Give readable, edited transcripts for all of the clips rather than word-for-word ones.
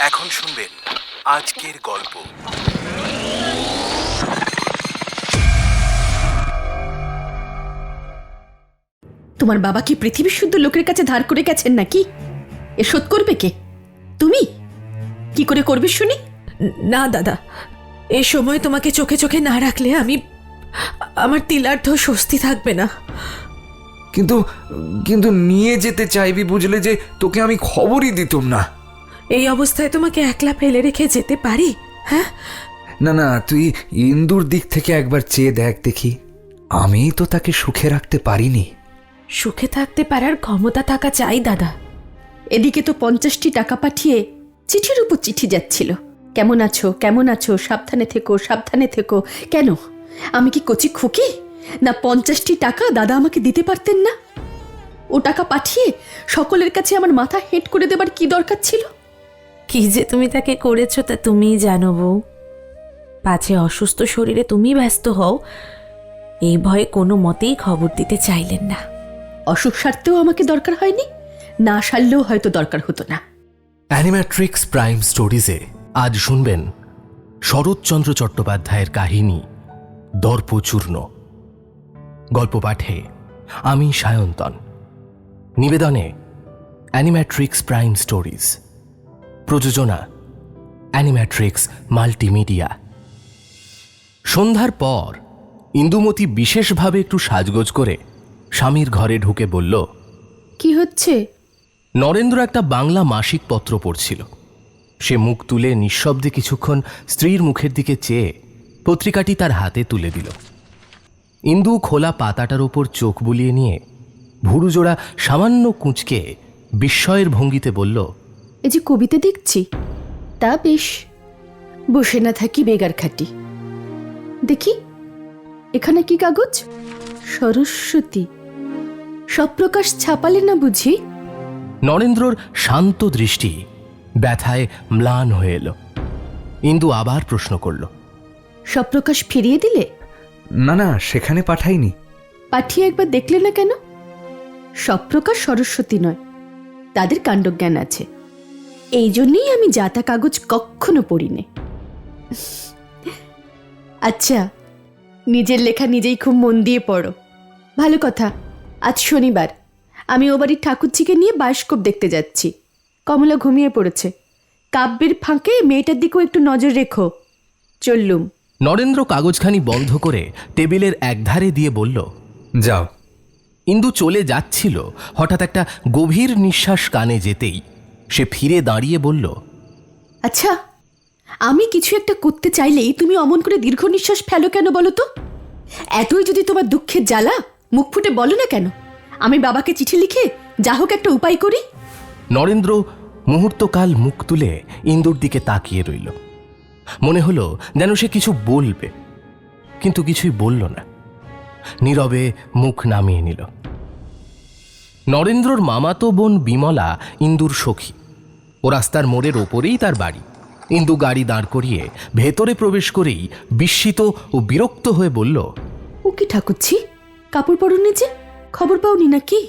এখন শুনবেন আজকের গল্প। তোমার বাবা কি পৃথিবী শুদ্ধ লোকের কাছে ধার করে গেছেন নাকি? এ শোধ করবে কে? তুমি কি করে করবে শুনি? না দাদা, এই সময় তোমাকে চোখে চোখে না রাখলে আমার তিলার্ধ স্বস্তি থাকবে না। কিন্তু কিন্তু নিয়ে যেতে চাইবি বুঝলে, যে তোকে আমি খবরই দিতাম না। এই অবস্থায় তোমাকে একলা ফেলে রেখে যেতে পারি? হ্যাঁ, না না, তুই ইন্দুর দিক থেকে একবার চেয়ে দেখ দেখি। আমি তো তাকে সুখে রাখতে পারিনি। সুখে থাকতে পারার ক্ষমতা থাকা চাই দাদা। এদিকে তো 50টি টাকা পাঠিয়ে চিঠির উপর চিঠি যাচ্ছিল, কেমন আছো কেমন আছো, সাবধানে থেকো সাবধানে থেকো। কেন, আমি কি কচি খুকি না? 50টি টাকা দাদা আমাকে দিতে পারতেন না? ও টাকা পাঠিয়ে সকলের কাছে আমার মাথা হেঁট করে দেবার কি দরকার ছিল? কি যে তুমি তাকে করেছো তা তুমিই জানো বউ। পাছে অসুস্থ শরীরে তুমি ব্যস্ত হও, এই ভয়ে কোনো মতেই খবর দিতে চাইলেন না। অসুখ সারতেও আমাকে দরকার হয়নি, না সারলেও হয়তো দরকার হতো না। অ্যানিম্যাট্রিক্স প্রাইম স্টোরিজে আজ শুনবেন শরৎচন্দ্র চট্টোপাধ্যায়ের কাহিনী দর্পচূর্ণ। গল্প পাঠে আমি সায়ন্তন, নিবেদনে অ্যানিম্যাট্রিক্স প্রাইম স্টোরিজ, প্রযোজনা অ্যানিম্যাট্রিক্স মাল্টিমিডিয়া। সন্ধ্যার পর ইন্দুমতি বিশেষভাবে একটু সাজগোজ করে স্বামীর ঘরে ঢুকে বলল, কি হচ্ছে? নরেন্দ্র একটা বাংলা মাসিক পত্র পড়ছিল। সে মুখ তুলে নিঃশব্দে কিছুক্ষণ স্ত্রীর মুখের দিকে চেয়ে পত্রিকাটি তার হাতে তুলে দিল। ইন্দু খোলা পাতাটার ওপর চোখ বুলিয়ে নিয়ে ভুরুজোড়া সামান্য কুঁচকে বিস্ময়ের ভঙ্গিতে বলল, এই যে কবিতা দেখছি, তা বেশ। বসে না থাকি বেগার খাটি। দেখি এখানে কি কাগজ? সরস্বতী সপ্রকাশ ছাপালে না বুঝি? নরেন্দ্রর শান্ত দৃষ্টি ব্যথায় ম্লান হয়ে এলো। ইন্দু আবার প্রশ্ন করল, সপ্রকাশ ফিরিয়ে দিলে? না না, সেখানে পাঠাইনি। পাঠিয়ে একবার দেখলে না কেন? সপ্রকাশ সরস্বতী নয়, তাদের কাণ্ডজ্ঞান আছে। এই জন্যই আমি যাতা কাগজ কখনো পড়িনি। আচ্ছা, নিজের লেখা নিজেই খুব মন দিয়ে পড়ো, ভালো কথা। আজ শনিবার, আমি ও বাড়ির ঠাকুরজিকে নিয়ে বায়োস্কোপ দেখতে যাচ্ছি। কমলা ঘুমিয়ে পড়েছে, কাব্যের ফাঁকে মেয়েটার দিকেও একটু নজর রেখো। চললুম। নরেন্দ্র কাগজখানি বন্ধ করে টেবিলের একধারে দিয়ে বলল, যাও। ইন্দু চলে যাচ্ছিল, হঠাৎ একটা গভীর নিঃশ্বাস কানে যেতেই সে ফিরে দাঁড়িয়ে বলল, আচ্ছা, আমি কিছু একটা করতে চাইলেই তুমি অমন করে দীর্ঘ নিঃশ্বাস ফেলো কেন বলো তো? এতই যদি তোমার দুঃখের জ্বালা, মুখ ফুটে বলো না কেন? আমি বাবাকে চিঠি লিখে যা হোক একটা উপায় করি। নরেন্দ্র মুহূর্তকাল মুখ তুলে ইন্দুর দিকে তাকিয়ে রইল। মনে হলো যেন সে কিছু বলবে, কিন্তু কিছুই বলল না। নীরবে মুখ নামিয়ে নিল। নরেন্দ্রর মামাতো বোন বিমলা ইন্দুর সখী। ও রাস্তার মোড়ের ওপরেই তার বাড়ি। ইন্দু গাড়ি দাঁড় করিয়ে ভেতরে প্রবেশ করেই বিস্মিত ও বিরক্ত হয়ে বলল, ও কি ঠাকুরছি, কাপড় পরনি যে, খবর পাওনি নাকি?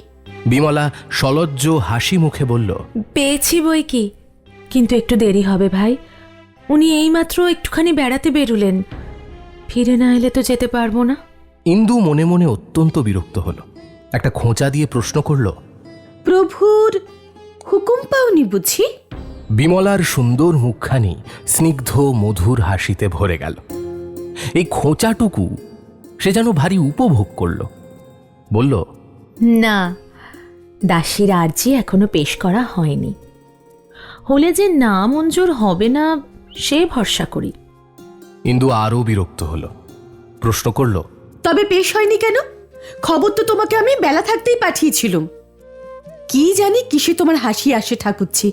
বিমলা সলজ্জ হাসি মুখে বলল, পেয়েছি বই কি, কিন্তু একটু দেরি হবে ভাই। উনি এইমাত্র একটুখানি বেড়াতে বেরুলেন, ফিরে না এলে তো যেতে পারবো না। ইন্দু মনে মনে অত্যন্ত বিরক্ত হলো। একটা খোঁচা দিয়ে প্রশ্ন করল, প্রভুর হুকুম পাওনি বুঝি? বিমলার সুন্দর মুখখানি স্নিগ্ধ মধুর হাসিতে ভরে গেল। এই খোঁচাটুকু সে যেন ভারী উপভোগ করল। বলল, না, দাসীর আর্জি এখনো পেশ করা হয়নি। হলে যে না মঞ্জুর হবে না সে ভরসা করি। ইন্দু আরও বিরক্ত হলো। প্রশ্ন করল, তবে পেশ হয়নি কেন? খবর তো তোমাকে আমি বেলা থাকতেই পাঠিয়েছিলাম। কি জানি কিসে তোমার হাসি আসে ঠাকুরছি,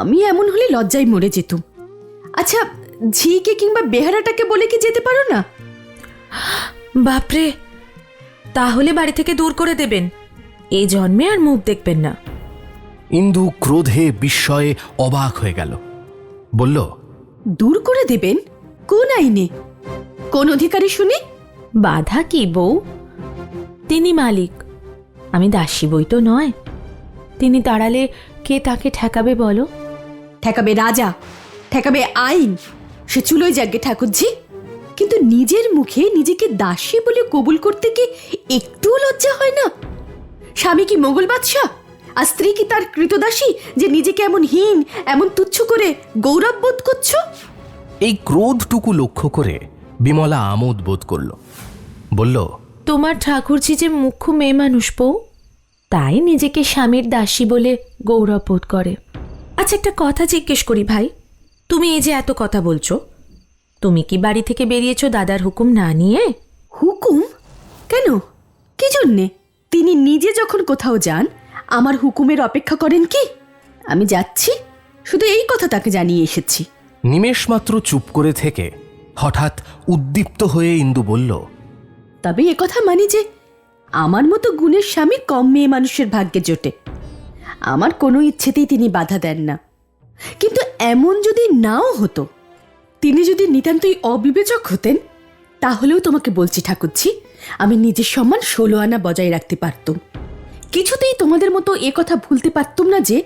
আমি এমন হলে লজ্জায় মরে যেতুম। আচ্ছা, ঝিকে কিংবা বেহারাটাকে বলে কি যেতে পারো না? বাপরে, তাহলে বাড়ি থেকে দূর করে দেবেন, এই জন্মে আর মুখ দেখবেন না। ইন্দু ক্রোধে বিস্ময়ে অবাক হয়ে গেল। বলল, দূর করে দেবেন? কোন আইনে, কোন অধিকারে শুনি? বাধা কি বউ? তিনি মালিক, আমি দাসী বই তো নয়। তিনি তাড়ালে কে তাকে ঠেকাবে বলো? ঠেকাবে রাজা, ঠেকাবে আইন, সে চুলোয় যাগে ঠাকুরজি। কিন্তু নিজের মুখে নিজেকে দাসী বলে কবুল করতে কি একটুও লজ্জা হয় না? স্বামী কি মোগল বাদশাহ, আর স্ত্রী কি তার কৃতদাসী যে নিজেকে এমন হীন, এমন তুচ্ছ করে গৌরব বোধ করছো? এই ক্রোধটুকু লক্ষ্য করে বিমলা আমোদ বোধ করল। বলল, তোমার ঠাকুরজি যে মুখ্য মেয়ে মানুষ বউ, তাই নিজেকে স্বামীর দাসী বলে গৌরব বোধ করে। আচ্ছা, একটা কথা জিজ্ঞেস করি ভাই, তুমি এই যে এত কথা বলছো, তুমি কি বাড়ি থেকে বেরিয়েছো দাদার হুকুম না নিয়ে? হুকুম? কেন, কি জন্যে? তিনি নিজে যখন কোথাও যান আমার হুকুমের অপেক্ষা করেন কি? আমি যাচ্ছি, শুধু এই কথা তাকে জানিয়ে এসেছি। নিমেষ মাত্র চুপ করে থেকে হঠাৎ উদ্দীপ্ত হয়ে ইন্দু বলল, তবে একথা মানি যে আমার মতো গুণের স্বামী কম মেয়ে মানুষের ভাগ্যে জোটে। আমার কোনো ইচ্ছেতেই তিনি বাধা দেন না। কিন্তু এমন যদি নাও হতো, তিনি যদি নিতান্তই অবিবেচক হতেন, তাহলেও তোমাকে বলছি ঠাকুরজি, আমি নিজের সম্মান 16 আনা বজায় রাখতে পারতুম। কিছুতেই তোমাদের মতো কথা ভুলতে পারতুম না যে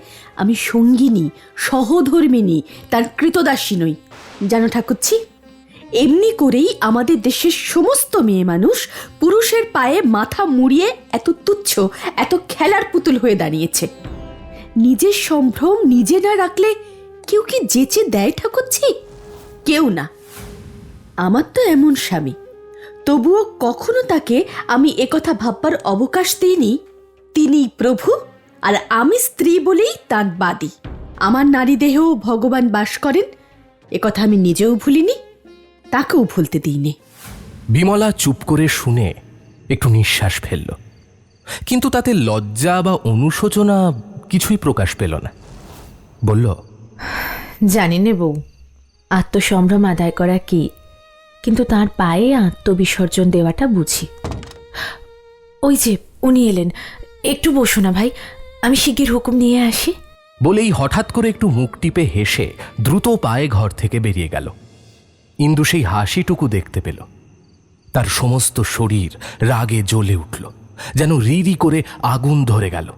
আমি সঙ্গিনী, সহধর্মিনী, তার কৃতদাসী নই। জানো ঠাকুরজি, এমনি করেই আমাদের দেশের সমস্ত মেয়ে মানুষ পুরুষের পায়ে মাথা মুড়িয়ে এত তুচ্ছ, এত খেলার পুতুল হয়ে দাঁড়িয়েছে। নিজের সম্ভ্রম নিজে না রাখলে কেউ কি যেচে দেয় ঠাকুরজি? কেউ না। আমার তো এমন স্বামী, তবুও কখনো তাকে আমি একথা ভাববার অবকাশ দিইনি তিনি প্রভু আর আমি স্ত্রী বলেই তার বাদী। আমার নারী দেহেও ভগবান বাস করেন, একথা আমি নিজেও ভুলিনি, তাকেও ভুলতে দিইনি। বিমলা চুপ করে শুনে একটু নিঃশ্বাস ফেলল, কিন্তু তাতে লজ্জা বা অনুশোচনা কিছুই প্রকাশ পেল না। বলল, জানি নে বউ, আত্মসম্ভ্রম আদায় করা কি, কিন্তু তার পায়ে আত্মবিসর্জন দেওয়াটা বুঝি। ওই যে উনি এলেন, একটু বসো না ভাই, আমি শিগগির হুকুম নিয়ে আসি। বলেই হঠাৎ করে একটু মুখ টিপে হেসে দ্রুত পায়ে ঘর থেকে বেরিয়ে গেল। ইন্দু সেই হাসিটুকু দেখতে পেল। তার সমস্ত শরীর রাগে জ্বলে উঠল, যেন রিরি করে আগুন ধরে গেল।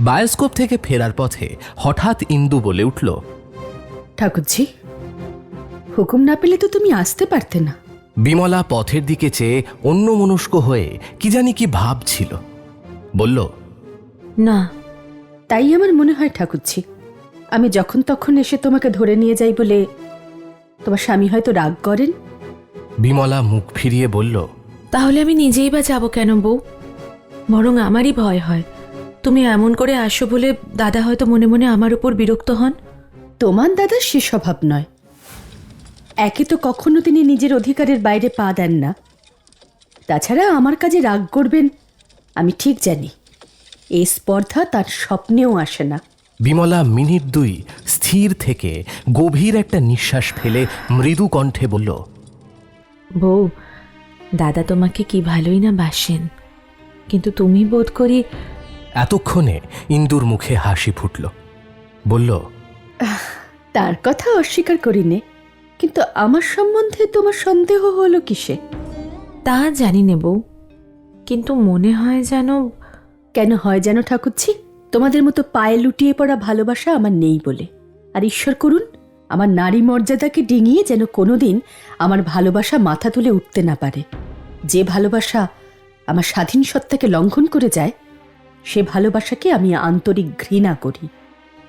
বায়োস্কোপ থেকে ফেরার পথে হঠাৎ ইন্দু বলে উঠল, ঠাকুরজি, হুকুম না পেলে তো তুমি আসতে পারতে না। বিমলা পথের দিকে চেয়ে অন্যমনস্ক হয়ে কি জানি কি ভাবছিল। বলল, না। তাই আমার মনে হয় ঠাকুরজি, আমি যখন তখন এসে তোমাকে ধরে নিয়ে যাই বলে তোমার স্বামী হয়তো রাগ করেন। বিমলা মুখ ফিরিয়ে বলল, তাহলে আমি নিজেই বা যাব কেন বউ? বরং আমারই ভয় হয় তুমি এমন করে আসো বলে দাদা হয়তো মনে মনে আমার উপর বিরক্ত হন। তোমার দাদার সে স্বভাব নয়। একে তো কখনো তিনি নিজের অধিকারের বাইরে পা দেন না, তাছাড়া আমার কাজে রাগ করবেন আমি ঠিক জানি। এই স্পর্ধা তার স্বপ্নেও আসে না। বিমলা মিনিট দুই স্থির থেকে গভীর একটা নিঃশ্বাস ফেলে মৃদু কণ্ঠে বলল, বউ, দাদা তোমাকে কি ভালোই না বাসেন, কিন্তু তুমি বোধ করি। এতক্ষণে ইন্দুর মুখে হাসি ফুটল। বলল, তার কথা অস্বীকার করি নে, কিন্তু আমার সম্বন্ধে তোমার সন্দেহ হলো কিসে? তা জানি নে বউ, কিন্তু মনে হয় যেন। কেন হয় যেন ঠাকুরজি? তোমাদের মতো পায়ে লুটিয়ে পড়া ভালোবাসা আমার নেই বলে। আর ঈশ্বর করুন আমার নারী মর্যাদাকে ডিঙিয়ে যেন কোনোদিন আমার ভালোবাসা মাথা তুলে উঠতে না পারে। যে ভালোবাসা আমার স্বাধীন সত্তাকে লঙ্ঘন করে যায়, সে ভালোবাসাকে আমি আন্তরিক ঘৃণা করি।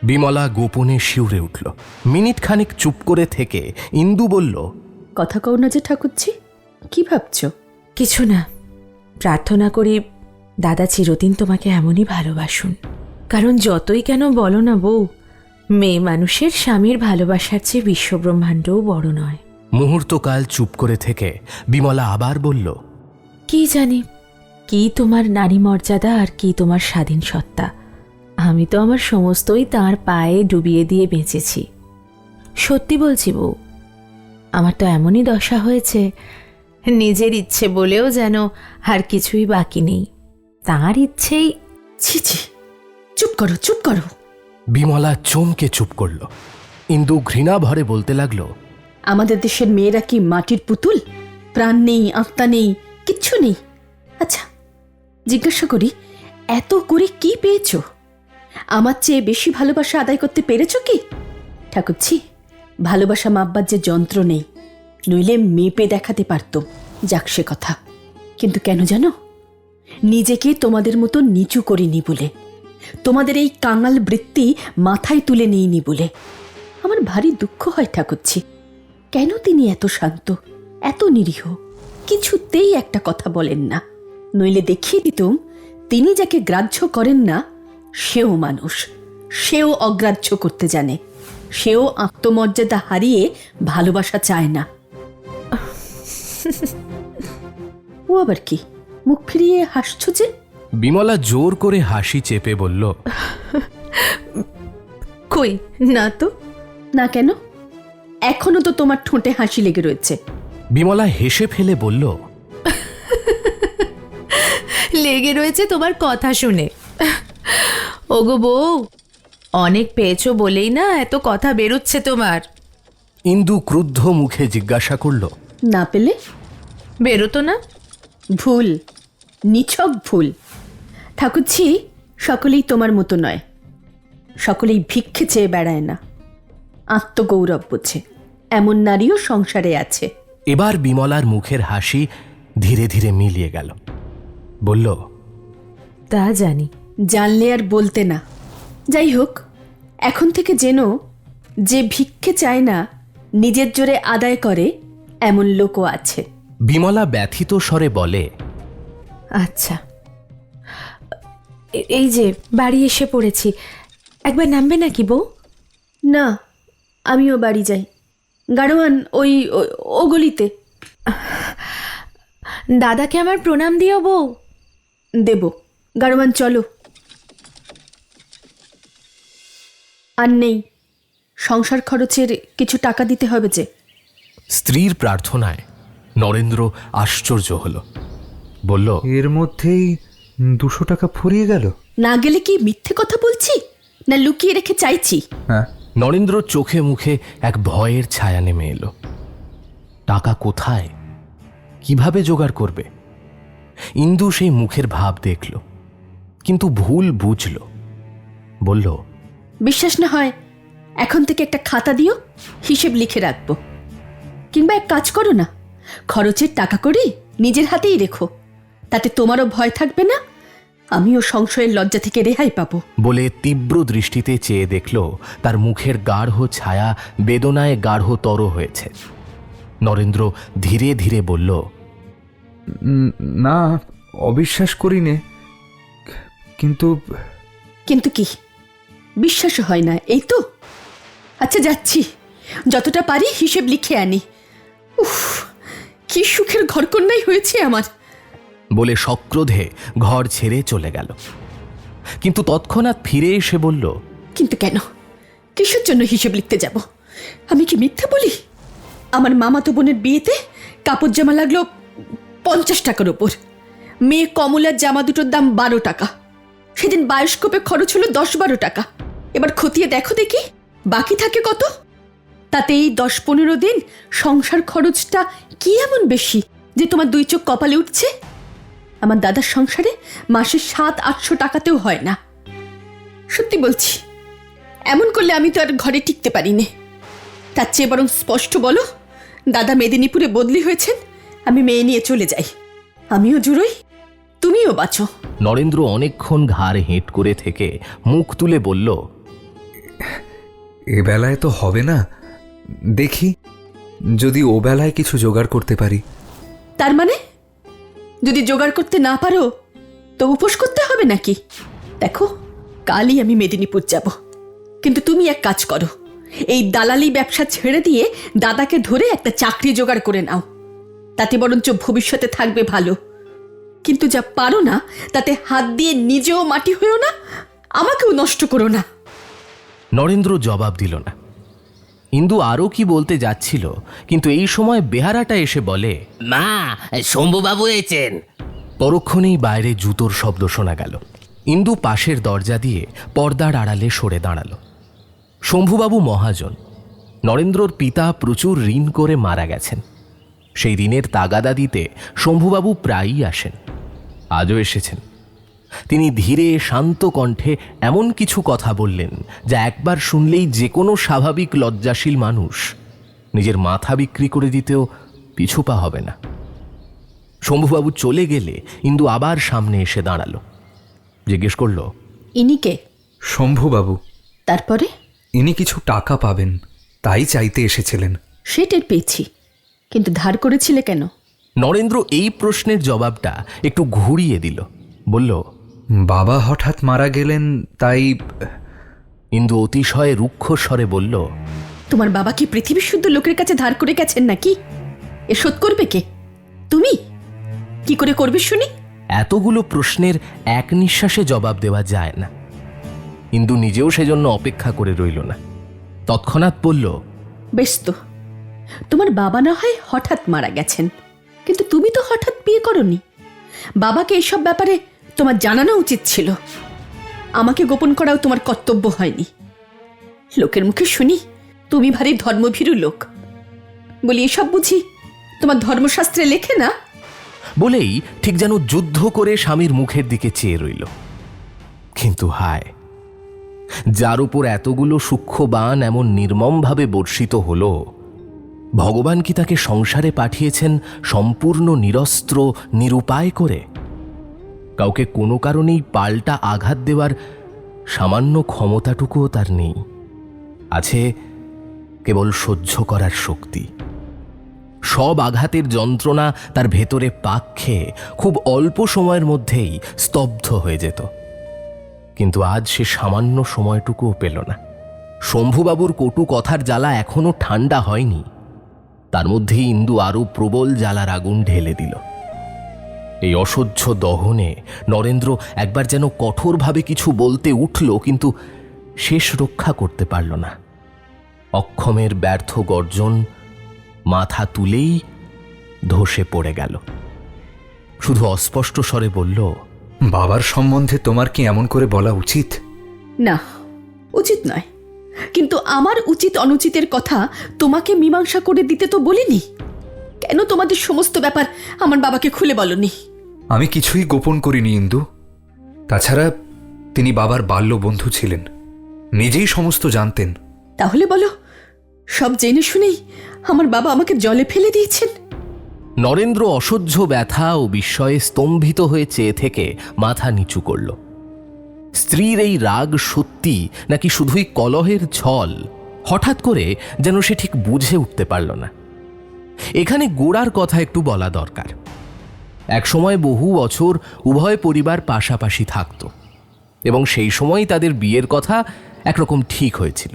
বিমলা গোপনে শিউরে উঠল। মিনিট খানিক চুপ করে থেকে ইন্দু বলল, কথা কও না যে ঠাকুরজি, কি ভাবছ? কিছু না, প্রার্থনা করি দাদা চিরদিন তোমাকে এমনই ভালোবাসুন। কারণ যতই কেন বলো না বউ, মেয়ে মানুষের স্বামীর ভালোবাসার চেয়ে বিশ্বব্রহ্মাণ্ডও বড় নয়। মুহূর্তকাল চুপ করে থেকে বিমলা আবার বলল, কি জানি কি তোমার নারী মর্যাদা আর কি তোমার স্বাধীন সত্তা, আমি তো আমার সমস্তই তার পায়ে ডুবিয়ে দিয়ে বেঁচেছি। সত্যি বলছি বউ, আমার তো এমনই দশা হয়েছে, নিজের ইচ্ছে বলেও যেন আর কিছুই বাকি নেই, তার ইচ্ছেই। ছি ছি, চুপ করো চুপ করো। বিমলা চমকে চুপ করল। ইন্দু ঘৃণা ভরে বলতে লাগলো, আমাদের দেশের মেয়েরা কি মাটির পুতুল? প্রাণ নেই, আত্মা নেই, কিচ্ছু নেই। আচ্ছা জিজ্ঞাসা করি, এত করে কি পেয়েছো? আমার চেয়ে বেশি ভালোবাসা আদায় করতে পেরেছ কি? ঠাকুরছি, ভালোবাসা মাপবার যে যন্ত্র নেই, নইলে মেপে দেখাতে পারতুম। যাক সে কথা। কিন্তু কেন জানো? নিজেকে তোমাদের মতো নিচু করিনি বলে, তোমাদের এই কাঙাল বৃত্তি মাথায় তুলে নিইনি বলে আমার ভারী দুঃখ হয় ঠাকুরছি। কেন তিনি এত শান্ত, এত নিরীহ, কিছুতেই একটা কথা বলেন না? নইলে দেখিয়ে দিতুম তিনি যাকে গ্রাহ্য করেন না সেও মানুষ, সেও অগ্রাহ্য করতে জানে, সেও আত্মমর্যাদা হারিয়ে ভালোবাসা চায় না। ও আবার কি, মুখ ফিরিয়ে হাসছ যে? বিমলা জোর করে হাসি চেপে বলল, কই না তো। না কেন? এখনো তো তোমার ঠোঁটে হাসি লেগে রয়েছে। বিমলা হেসে ফেলে বলল, লেগে রয়েছে তোমার কথা শুনে। ওগো বউ, অনেক পেয়েছো বলেই না এত কথা বেরোচ্ছে তোমার। ইন্দু ক্রুদ্ধ মুখে জিজ্ঞাসা করল, না পেলে? বেরোতো না? ভুল, নিছক ভুল। ঠাকুরছি, সকলেই তোমার মতো নয়। সকলেই ভিক্ষে চেয়ে বেড়ায় না, আত্মগৌরব বোঝে। এমন নারীও সংসারে আছে। এবার বিমলার মুখের হাসি ধীরে ধীরে মিলিয়ে গেল। বলল, তা জানি। জানলে আর বলতে না। যাই হোক, এখন থেকে জেনো, যে ভিক্ষে চায় না, নিজের জোরে আদায় করে, এমন লোকও আছে। বিমলা ব্যথিত স্বরে বলে, আচ্ছা, এই যে বাড়ি এসে পড়েছি, একবার নামবে নাকি বউ? না, আমিও বাড়ি যাই। গাড়োয়ান ওই ও গলিতে। দাদাকে আমার প্রণাম দিও বউ। দেব। গাড়োয়ান চলো। আর নেই, সংসার খরচের কিছু টাকা দিতে হবে যে। স্ত্রীর প্রার্থনায় নরেন্দ্র আশ্চর্য হল। বলল, এর মধ্যেই 200 টাকা ফুরিয়ে গেল। না গেলে কি মিথ্যে কথা বলছি, না লুকিয়ে রেখে চাইছি? হ্যাঁ, নরেন্দ্র চোখে মুখে এক ভয়ের ছায়া নেমে এলো। টাকা কোথায়, কিভাবে জোগাড় করবে? ইন্দু সেই মুখের ভাব দেখল, কিন্তু ভুল বুঝল। বলল, বিশ্বাস না হয় এখন থেকে একটা খাতা দিও, হিসেব লিখে রাখবো। কিংবা এক কাজ করো না, খরচের টাকা করি নিজের হাতেই রেখো, তাতে তোমারও ভয় থাকবে না, আমিও সংশয়ের লজ্জা থেকে রেহাই পাবো। বলে তীব্র দৃষ্টিতে চেয়ে দেখল তার মুখের গাঢ় ছায়া বেদনায় গাঢ়তর হয়েছে। নরেন্দ্র ধীরে ধীরে বলল, না, অবিশ্বাস করি নে, কিন্তু কিন্তু কি, বিশ্বাস হয় না এই তো? আচ্ছা যাচ্ছি, যতটা পারি হিসেব লিখে আনি। উফ, কি সুখের ঘরকন্যাই হয়েছে আমার। বলে সক্রোধে ঘর ছেড়ে চলে গেল। কিন্তু তৎক্ষণাৎ ফিরে এসে বলল, কিন্তু কেন, কিসের জন্য হিসেব লিখতে যাব? আমি কি মিথ্যে বলি? আমার মামাতো বোনের বিয়েতে কাপড় জামা লাগলো 50 টাকার ওপর। মেয়ে কমলার জামা দুটোর দাম 12 টাকা। সেদিন বায়োস্কোপে খরচ হলো 10-12 টাকা। এবার খতিয়ে দেখো দেখি বাকি থাকে কত। তাতে এই 10-15 দিন সংসার খরচটা কি এমন বেশি যে তোমার 2 চোখ কপালে উঠছে? আমার দাদার সংসারে মাসে 700-800 টাকাতেও হয় না। সত্যি বলছি, এমন করলে আমি তো আর ঘরে টিকতে পারি না। তার চেয়ে বরং স্পষ্ট বলো, দাদা মেদিনীপুরে বদলি হয়েছেন, আমি মেয়ে নিয়ে চলে যাই। আমিও জুড়োই, তুমিও বাঁচো। নরেন্দ্র অনেকক্ষণ ঘাড় হেঁট করে থেকে মুখ তুলে বলল, এ বেলায় তো হবে না, দেখি যদি ও বেলায় কিছু জোগাড় করতে পারি। তার মানে যদি জোগাড় করতে না পারো তো উপোস করতে হবে নাকি? দেখো, কালই আমি মেদিনীপুর যাব, কিন্তু তুমি এক কাজ করো, এই দালালি ব্যবসা ছেড়ে দিয়ে দাদাকে ধরে একটা চাকরি জোগাড় করে নাও, তাতে বরঞ্চ ভবিষ্যতে থাকবে ভালো। কিন্তু যা পারো না তাতে হাত দিয়ে নিজেও মাটি হয়েও না, আমাকেও নষ্ট করো না। নরেন্দ্র জবাব দিল না। ইন্দু আরও কি বলতে যাচ্ছিল, কিন্তু এই সময় বেহারাটা এসে বলে, মা, শম্ভুবাবু এসেছেন। পরক্ষণেই বাইরে জুতোর শব্দ শোনা গেল। ইন্দু পাশের দরজা দিয়ে পর্দার আড়ালে সরে দাঁড়াল। শম্ভুবাবু মহাজন, নরেন্দ্রর পিতা প্রচুর ঋণ করে মারা গেছেন। সেই ঋণের তাগাদা দিতে শম্ভুবাবু প্রায়ই আসেন, আজও এসেছেন। তিনি ধীরে শান্ত কণ্ঠে এমন কিছু কথা বললেন যা একবার শুনলেই যে কোনো স্বাভাবিক লজ্জাশীল মানুষ নিজের মাথা বিক্রি করে দিতেও পিছুপা হবে না। শম্ভুবাবু চলে গেলে ইন্দু আবার সামনে এসে দাঁড়ালো, জিজ্ঞেস করলো, ইনিকে? শম্ভুবাবু, তারপরে? ইনি কিছু টাকা পাবেন, তাই চাইতে এসেছিলেন। সে টের পেয়েছি, কিন্তু ধার করেছিলে কেন? নরেন্দ্র এই প্রশ্নের জবাবটা একটু ঘুরিয়ে দিল, বলল, বাবা হঠাৎ মারা গেলেন, তাই। ইন্দু অতিশয় রুক্ষ স্বরে বলল, তোমার বাবা কি পৃথিবী শুদ্ধ লোকের কাছে ধার করে গেছেন নাকি? এ শোধ করবে কে? তুমি? কি করে করবে শুনি? এতগুলো প্রশ্নের এক নিঃশ্বাসে জবাব দেওয়া যায় না। ইন্দু নিজেও সেজন্য অপেক্ষা করে রইল না, তৎক্ষণাৎ বলল, বেশ তো, তোমার বাবা না হয় হঠাৎ মারা গেছেন, কিন্তু তুমি তো হঠাৎ বিয়ে করনি। বাবাকে এইসব ব্যাপারে তোমার জানানো উচিত ছিল। আমাকে গোপন করাও তোমার কর্তব্য হয়নি। লোকের মুখে শুনি তুমি ভারী ধর্মভীরু লোক, বলি এসব বুঝি তোমার ধর্মশাস্ত্রে লেখে না? বলেই ঠিক যেন যুদ্ধ করে স্বামীর মুখের দিকে চেয়ে রইল। কিন্তু হায়, যার উপর এতগুলো সূক্ষ্ম বাণ এমন নির্মমভাবে বর্ষিত হল, ভগবান কি তাকে সংসারে পাঠিয়েছেন সম্পূর্ণ নিরস্ত্র নিরুপায় করে? কাউকে কোনো কারণেই পাল্টা আঘাত দেওয়ার সামান্য ক্ষমতাটুকুও তার নেই। আছে কেবল সহ্য করার শক্তি। সব আঘাতের যন্ত্রণা তার ভেতরে পাক খেয়ে খুব অল্প সময়ের মধ্যেই স্তব্ধ হয়ে যেত। কিন্তু আজ সে সামান্য সময়টুকুও পেল না। শম্ভুবাবুর কটু কথার জ্বালা এখনো ঠান্ডা হয়নি, তার মধ্যেই ইন্দু আরো প্রবল জ্বালার আগুন ঢেলে দিল। এই অসহ্য দহনে নরেন্দ্র একবার যেন কঠোরভাবে কিছু বলতে উঠল, কিন্তু শেষ রক্ষা করতে পারল না। অক্ষমের ব্যর্থ গর্জন মাথা তুলেই ধসে পড়ে গেল। শুধু অস্পষ্ট স্বরে বলল, বাবার সম্বন্ধে তোমার কি এমন করে বলা উচিত? না, উচিত নয়, কিন্তু আমার উচিত অনুচিতের কথা তোমাকে মীমাংসা করে দিতে তো বলিনি। কেন তোমাদের সমস্ত ব্যাপার আমার বাবাকে খুলে বলনি? আমি কিছুই গোপন করিনি ইন্দু। তাছাড়া তিনি বাবার বাল্য বন্ধু ছিলেন, নিজেই সমস্ত জানতেন। তাহলে বলো, সব জেনে শুনেই আমার বাবা আমাকে জলে ফেলে দিয়েছেন? নরেন্দ্র অসহ্য ব্যথা ও বিস্ময়ে স্তম্ভিত হয়ে চেয়ে থেকে মাথা নিচু করল। স্ত্রীর এই রাগ সত্যি নাকি শুধুই কলহের ছল, হঠাৎ করে যেন সে ঠিক বুঝে উঠতে পারল না। এখানে গোড়ার কথা একটু বলা দরকার। একসময় বহু বছর উভয় পরিবার পাশাপাশি থাকত, এবং সেই সময় তাদের বিয়ের কথা একরকম ঠিক হয়েছিল।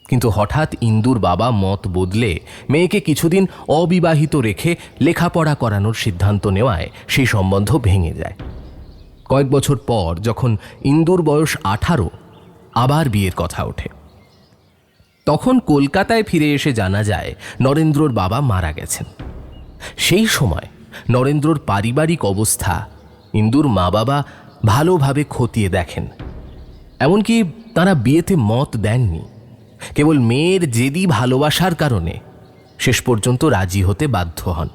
কিন্তু হঠাৎ ইন্দুর বাবা মত বদলে মেয়েকে কিছুদিন অবিবাহিত রেখে লেখাপড়া করানোর সিদ্ধান্ত নেওয়ায় সেই সম্বন্ধ ভেঙে যায়। কয়েক বছর পর যখন ইন্দুর বয়স 18, আবার বিয়ের কথা ওঠে। তখন কলকাতায় ফিরে এসে জানা যায় নরেন্দ্রর বাবা মারা গেছেন। সেই সময় নরেন্দ্রর পারিবারিক অবস্থা ইন্দুর মা বাবা ভালোভাবে খতিয়ে দেখেন। এমনকি তারা বিয়েতে মত দেননি, কেবল মেয়ের জেদি ভালোবাসার কারণে শেষ পর্যন্ত রাজি হতে বাধ্য হন।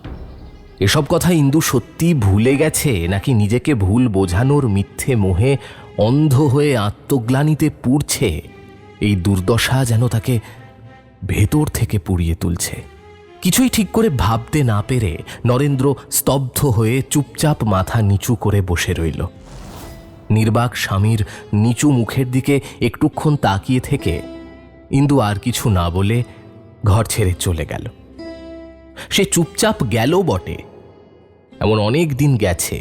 এসব কথা ইন্দু সত্যি ভুলে গেছে, নাকি নিজেকে ভুল বোঝানোর মিথ্যে মোহে অন্ধ হয়ে আত্মগ্লানিতে পুড়ছে? এই দুর্দশা যেন তাকে ভেতর থেকে পুড়িয়ে তুলছে। কিছুই ঠিক করে ভাবতে না পেরে নরেন্দ্র স্তব্ধ হয়ে চুপচাপ মাথা নিচু করে বসে রইল। নির্বাক স্বামীর নিচু মুখের দিকে একটুক্ষণ তাকিয়ে থেকে ইন্দু আর কিছু না বলে ঘর ছেড়ে চলে গেল। সে চুপচাপ গেল বটে, এমন অনেক দিন গেছে,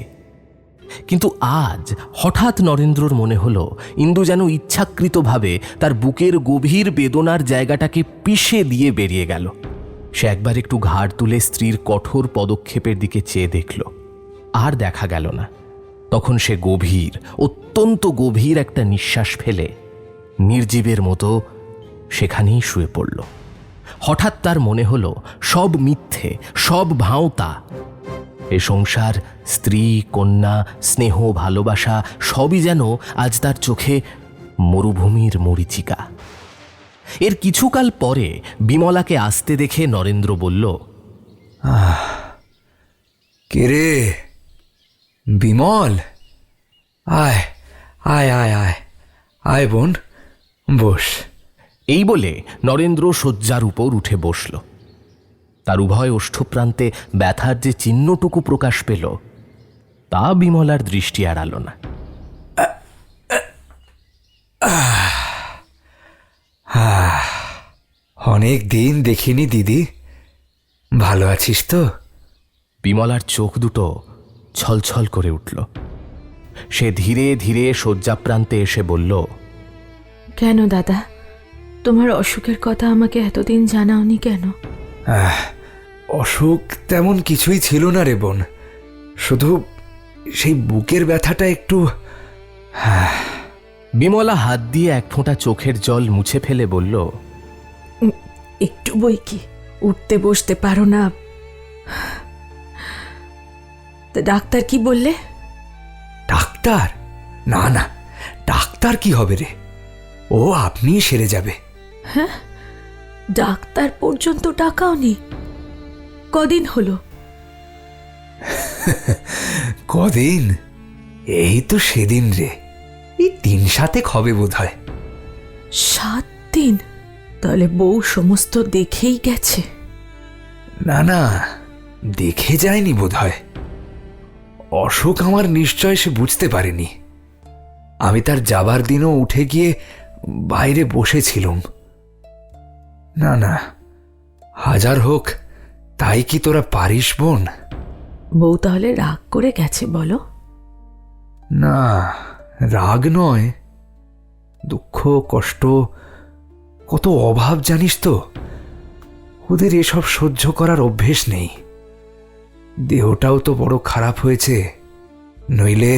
কিন্তু আজ হঠাৎ নরেন্দ্রর মনে হলো ইন্দু যেন ইচ্ছাকৃতভাবে তার বুকের গভীর বেদনার জায়গাটাকে পিষে দিয়ে বেরিয়ে গেল। সে একবার একটু ঘাড় তুলে স্ত্রীর কঠোর পদক্ষেপের দিকে চেয়ে দেখল, আর দেখা গেল না। তখন সে গভীর, অত্যন্ত গভীর একটা নিঃশ্বাস ফেলে নির্জীবের মতো সেখানেই শুয়ে পড়ল। হঠাৎ তার মনে হলো সব মিথ্যে, সব ভাঁওতা। এ সংসার, স্ত্রী, কন্যা, স্নেহ, ভালোবাসা সবই যেন আজ তার চোখে মরুভূমির মরীচিকা। এর কিছুকাল পরে বিমলাকে আসতে দেখে নরেন্দ্র বলল, কে রে বিমল? আয় আয় আয় আয় আয় বোন, বস। এই বলে নরেন্দ্র শয্যার উপর উঠে বসল। তার উভয় ওষ্ঠপ্রান্তে ব্যথার যে চিহ্নটুকু প্রকাশ পেল তা বিমলার দৃষ্টি এড়াল না। অনেক দিন দেখিনি দিদি, ভালো আছিস তো? বিমলার চোখ দুটো ছলছল করে উঠল। সে ধীরে ধীরে শয্যাপ্রান্তে এসে বলল, কেন দাদা, তোমার অসুখের কথা আমাকে এতদিন জানাওনি কেন? অসুখ তেমন কিছুই ছিল না রে বোন, শুধু সেই বুকের ব্যথাটা একটু। বিমলা হাত দিয়ে এক ফোঁটা চোখের জল মুছে ফেলে বলল, একটু বই কি, উঠতে বসতে পারো না? তা ডাক্তার কি বললে? ডাক্তার? না না, ডাক্তার কি হবে রে, ও আপনি সেরে যাবে। ডাক্তার পর্যন্ত ডাকাওনি? কদিন হলো? কদিন? এই তো সেদিন রে, এই 3-7 হবে বোধ হয়। 7 দিন? তাহলে বউ সমস্ত দেখেই গেছে? না না, দেখে যায়নি বোধ হয়। অসুখ আমার নিশ্চয় সে বুঝতে পারেনি। আমি তার যাবার দিনও উঠে গিয়ে বাইরে বসেছিলুম। না না, হাজার হোক তাই কি তোরা পারিস বোন? বউ তাহলে রাগ করে গেছে বলো? না, রাগ নয়, দুঃখ কষ্ট, কত অভাব জানিস তো। ওদের এসব সহ্য করার অভ্যেস নেই। দেহটাও তো বড় খারাপ হয়েছে, নইলে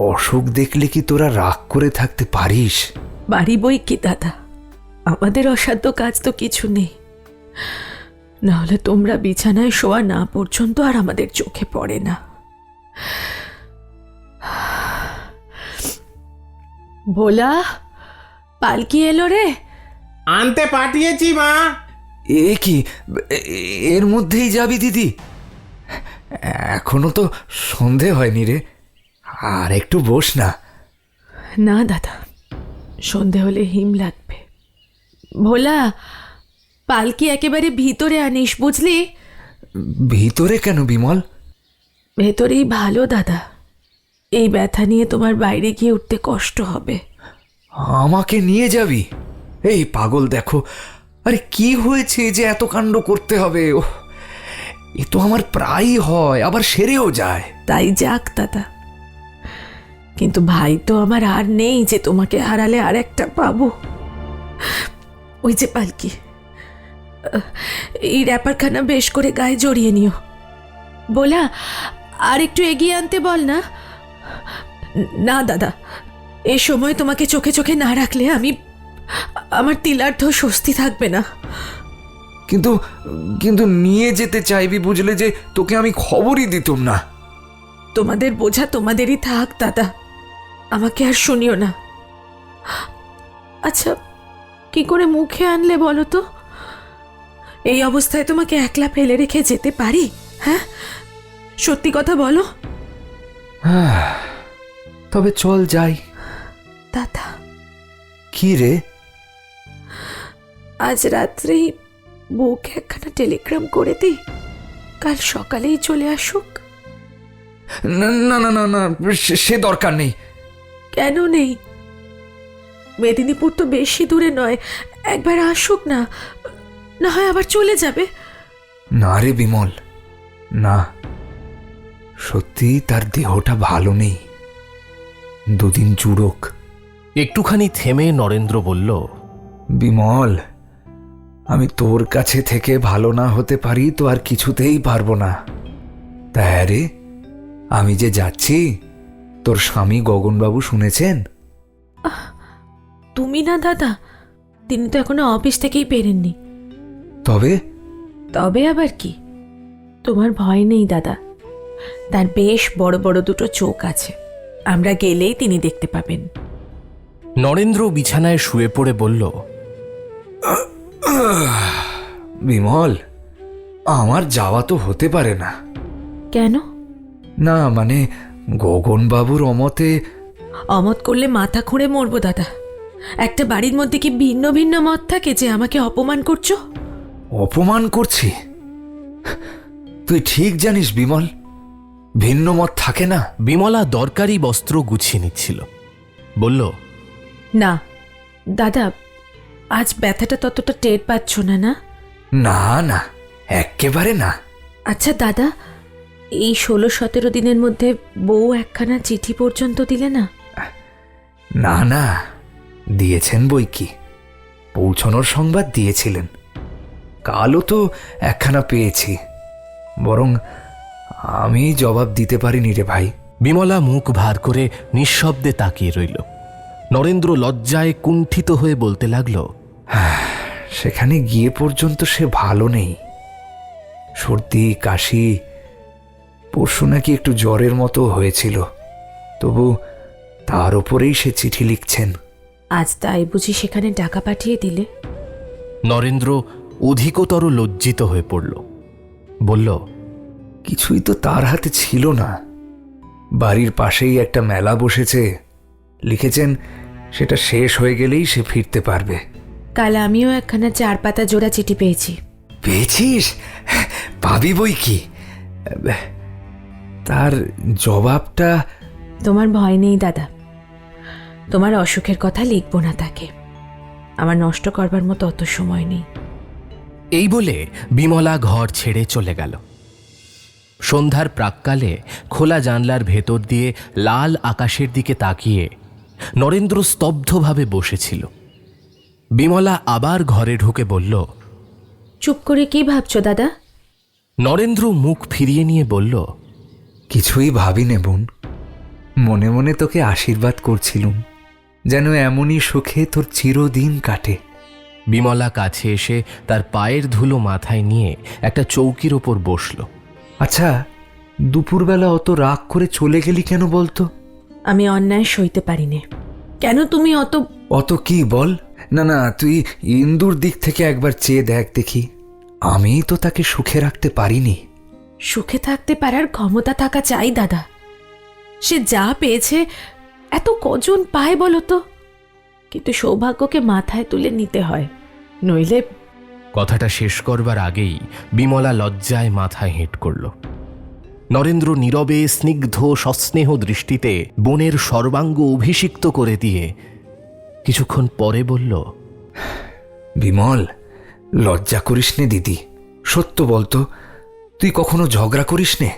অসুখ দেখলে কি তোরা রাগ করে থাকতে পারিস? বাড়ি বই কি দাদা, আমাদের অসাধ্য কাজ তো কিছু নেই। নাহলে তোমরা বিছানায় শোয়া না পর্যন্ত আর আমাদের চোখে পড়ে না। ভোলা, পালকি এলো রে? আনতে পাঠিয়েছি মা। এ কি, এর মধ্যেই যাবি দিদি? এখনো তো সন্ধে হয়নি রে, আর একটু বস না। না দাদা, সন্ধে হলে হিম লাগবে। ভোলা, পালকি একেবারে ভিতরে আনিস, বুঝলি? ভিতরে কেন বিমল? ভেতরেই ভালো দাদা, এই ব্যথা নিয়ে তোমার বাইরে গিয়ে উঠতে কষ্ট হবে। আমাকে নিয়ে যাবি? এই পাগল দেখো, আরে কি হয়েছে যে এত কাণ্ড করতে হবে? ওহ, এ তো আমার প্রায়ই হয়, আবার সেরেও যায়। তাই যাক দাদা, কিন্তু ভাই তো আমার আর নেই যে তোমাকে হারালে আর একটা পাবো। ওই যে পালকি, এই র্যাপারখানা বেশ করে গায়ে জড়িয়ে নিও। বলা, আর একটু এগিয়ে আনতে বল না। না দাদা, এ সময় তোমাকে চোখে চোখে না রাখলে আমার তিলার্ধ স্বস্তি থাকবে না। কিন্তু কিন্তু নিয়ে যেতে চাইবি বুঝলে, যে তোকে আমি খবরই দিতুম না। তোমাদের বোঝা তোমাদেরই থাক দাদা, আমাকে আর শুনিও না। আচ্ছা, কি করে মুখে আনলে বলো তো? এই অবস্থায় তোমাকে একলা ফেলে রেখে যেতে পারি? হ্যাঁ, সত্যি কথা বলো। তবে চল যাই। দাদা, কি রে? আজ রাত্রেই বউকে একখানা টেলিগ্রাম করে দিই, কাল সকালেই চলে আসুক। না না না না না, সে দরকার নেই। কেন নেই? মেদিনীপুর তো বেশি দূরে নয়, একবার আসুক না, না হয় আবার চলে যাবে। না রে বিমল, না, সত্যি তার দেহটা ভালো নেই, 2 দিন জুড়োক। একটুখানি থেমে নরেন্দ্র বলল, বিমল, আমি তোর কাছে থেকে ভালো না হতে পারি তো আর কিছুতেই পারবো না। তা রে, আমি যে যাচ্ছি, তোর স্বামী গগনবাবু শুনেছেন? তুমি না দাদা, তিনি তো এখনো অফিস থেকেই বেরেননি। তবে তবে আবার কি? তোমার ভয় নেই দাদা, তার বেশ বড় বড় 2 চোখ আছে, আমরা গেলেই তিনি দেখতে পাবেন। নরেন্দ্র বিছানায় শুয়ে পড়ে বলল, বিমল, আমার যাওয়া তো হতে পারে না। কেন? না মানে, গগনবাবুর অমতে অমত করলে মাথা খুঁড়ে মরবো দাদা। একটা বাড়ির মধ্যে কি ভিন্ন ভিন্ন মত থাকে যে আমাকে অপমান করছো? অপমান করছি? তুই ঠিক জানিস বিমল, ভিন্ন মত থাকে না। বিমলা দরকারি বস্ত্র গুছিয়ে নিচ্ছিল। বলল, না দাদা, আজ ব্যথাটা ততটা টের পাচ্ছ না? না না না, এক্কেবারে না। আচ্ছা দাদা, এই 16-17 দিনের মধ্যে বউ একখানা চিঠি পর্যন্ত দিলে না? না না, দিয়েছেন বই কি, পৌঁছনোর সংবাদ দিয়েছিলেন। কালও তো একখানা পেয়েছি, বরং আমি জবাব দিতে পারিনি রে ভাই। বিমলা মুখ ভার করে নিঃশব্দে তাকিয়ে রইল। নরেন্দ্র লজ্জায় কুণ্ঠিত হয়ে বলতে লাগল, সেখানে গিয়ে পর্যন্ত সে ভালো নেই। সর্দি কাশি, পরশু নাকি একটু জ্বরের মতো হয়েছিল, তবু তার উপরেই সে চিঠি লিখছেন। আজ তাই বুঝি সেখানে টাকা পাঠিয়ে দিলে? নরেন্দ্র অধিকতর লজ্জিত হয়ে পড়ল। বলল, কিছুই তো তার হাতে ছিল না। বাড়ির পাশেই একটা মেলা বসেছে, লিখেছেন সেটা শেষ হয়ে গেলেই সে ফিরতে পারবে। কাল আমিও একখানা 4 পাতা জোড়া চিঠি পেয়েছি। পেয়েছিস? পাবি বই কি। তার জবাবটা? তোমার ভয় নেই দাদা, তোমার অসুখের কথা লিখবো না তাকে। আমার নষ্ট করবার মতো অত সময় নেই। এই বলে বিমলা ঘর ছেড়ে চলে গেল। সন্ধ্যার প্রাক্কালে খোলা জানলার ভেতর দিয়ে লাল আকাশের দিকে তাকিয়ে নরেন্দ্র স্তব্ধভাবে বসেছিল। বিমলা আবার ঘরে ঢুকে বলল, চুপ করে কি ভাবছো দাদা? নরেন্দ্র মুখ ফিরিয়ে নিয়ে বলল, কিছুই ভাবি নে বোন, মনে মনে তোকে আশীর্বাদ করছিলুম, যেন এমনই সুখে তোর চিরদিন কাটে। বিমলা কাছে এসে তার পায়ের ধুলো মাথায় নিয়ে একটা চৌকির ওপর বসল। আচ্ছা, দুপুরবেলা অত রাগ করে চলে গেলি কেন বলতো? আমি অন্যায় সইতে পারি নে। কেন তুমি অত? অত কি বল? না না, তুই ইন্দুর দিক থেকে একবার চেয়ে দেখ দেখি। আমি তো তাকে সুখে রাখতে পারিনি। সুখে থাকতে পারার ক্ষমতা থাকা চাই দাদা। সে যা পেয়েছে এত কজন পায় বলো তো? কিন্তু সৌভাগ্যকে মাথায় তুলে নিতে হয়, নইলে। কথাটা শেষ করবার আগেই বিমলা লজ্জায় মাথায় হেঁট করল। নরেন্দ্র নীরবে স্নিগ্ধ সস্নেহ দৃষ্টিতে বোনের সর্বাঙ্গ অভিষিক্ত করে দিয়ে কিছুক্ষণ পরে বলল, বিমল, লজ্জা করিস নে দিদি। সত্য বলতো, তুই কখনো ঝগড়া করিস নে?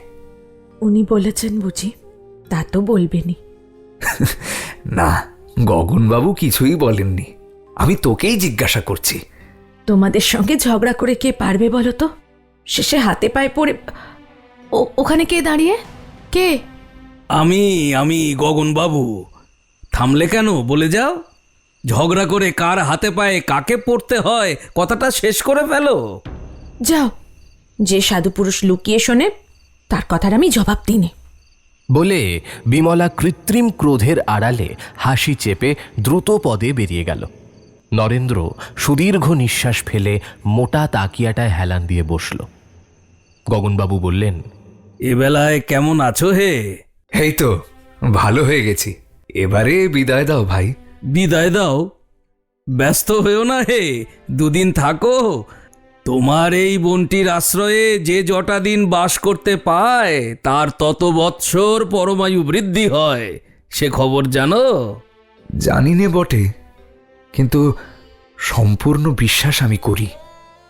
উনি বলেছেন বুঝি, তা তো বলবেনি। না, গগনবাবু কিছুই বলেননি। আমি তোকেই জিজ্ঞাসা করছি। তোমাদের সঙ্গে ঝগড়া করে কে পারবে বলো তো? শেষে হাতে পায়ে পড়ে। ওখানে কে দাঁড়িয়ে? কে? আমি গগনবাবু। থামলে কেন, বলে যাও। ঝগড়া করে কার হাতে পায়ে কাকে পড়তে হয় কথাটা শেষ করে ফেলো। যাও, যে সাধু পুরুষ লুকিয়ে শোনে তার কথার আমি জবাব দিইনি। বলে বিমলা কৃত্রিম ক্রোধের আড়ালে হাসি চেপে দ্রুত পদে বেরিয়ে গেল। নরেন্দ্র সুদীর্ঘ নিঃশ্বাস ফেলে মোটা তাকিয়াটায় হেলান দিয়ে বসল। গগনবাবু বললেন, এবেলায় কেমন আছো হে? এই তো ভালো হয়ে গেছি। এবারে বিদায় দাও ভাই। বিদায় দাও? ব্যস্ত হয়েও না হে, দুদিন থাকো। তোমার এই বোনটির আশ্রয়ে যে জটা দিন বাস করতে পায় তার তত বৎসর পরমায়ু বৃদ্ধি হয়, সে খবর জানো? জানি নে বটে, কিন্তু সম্পূর্ণ বিশ্বাস আমি করি।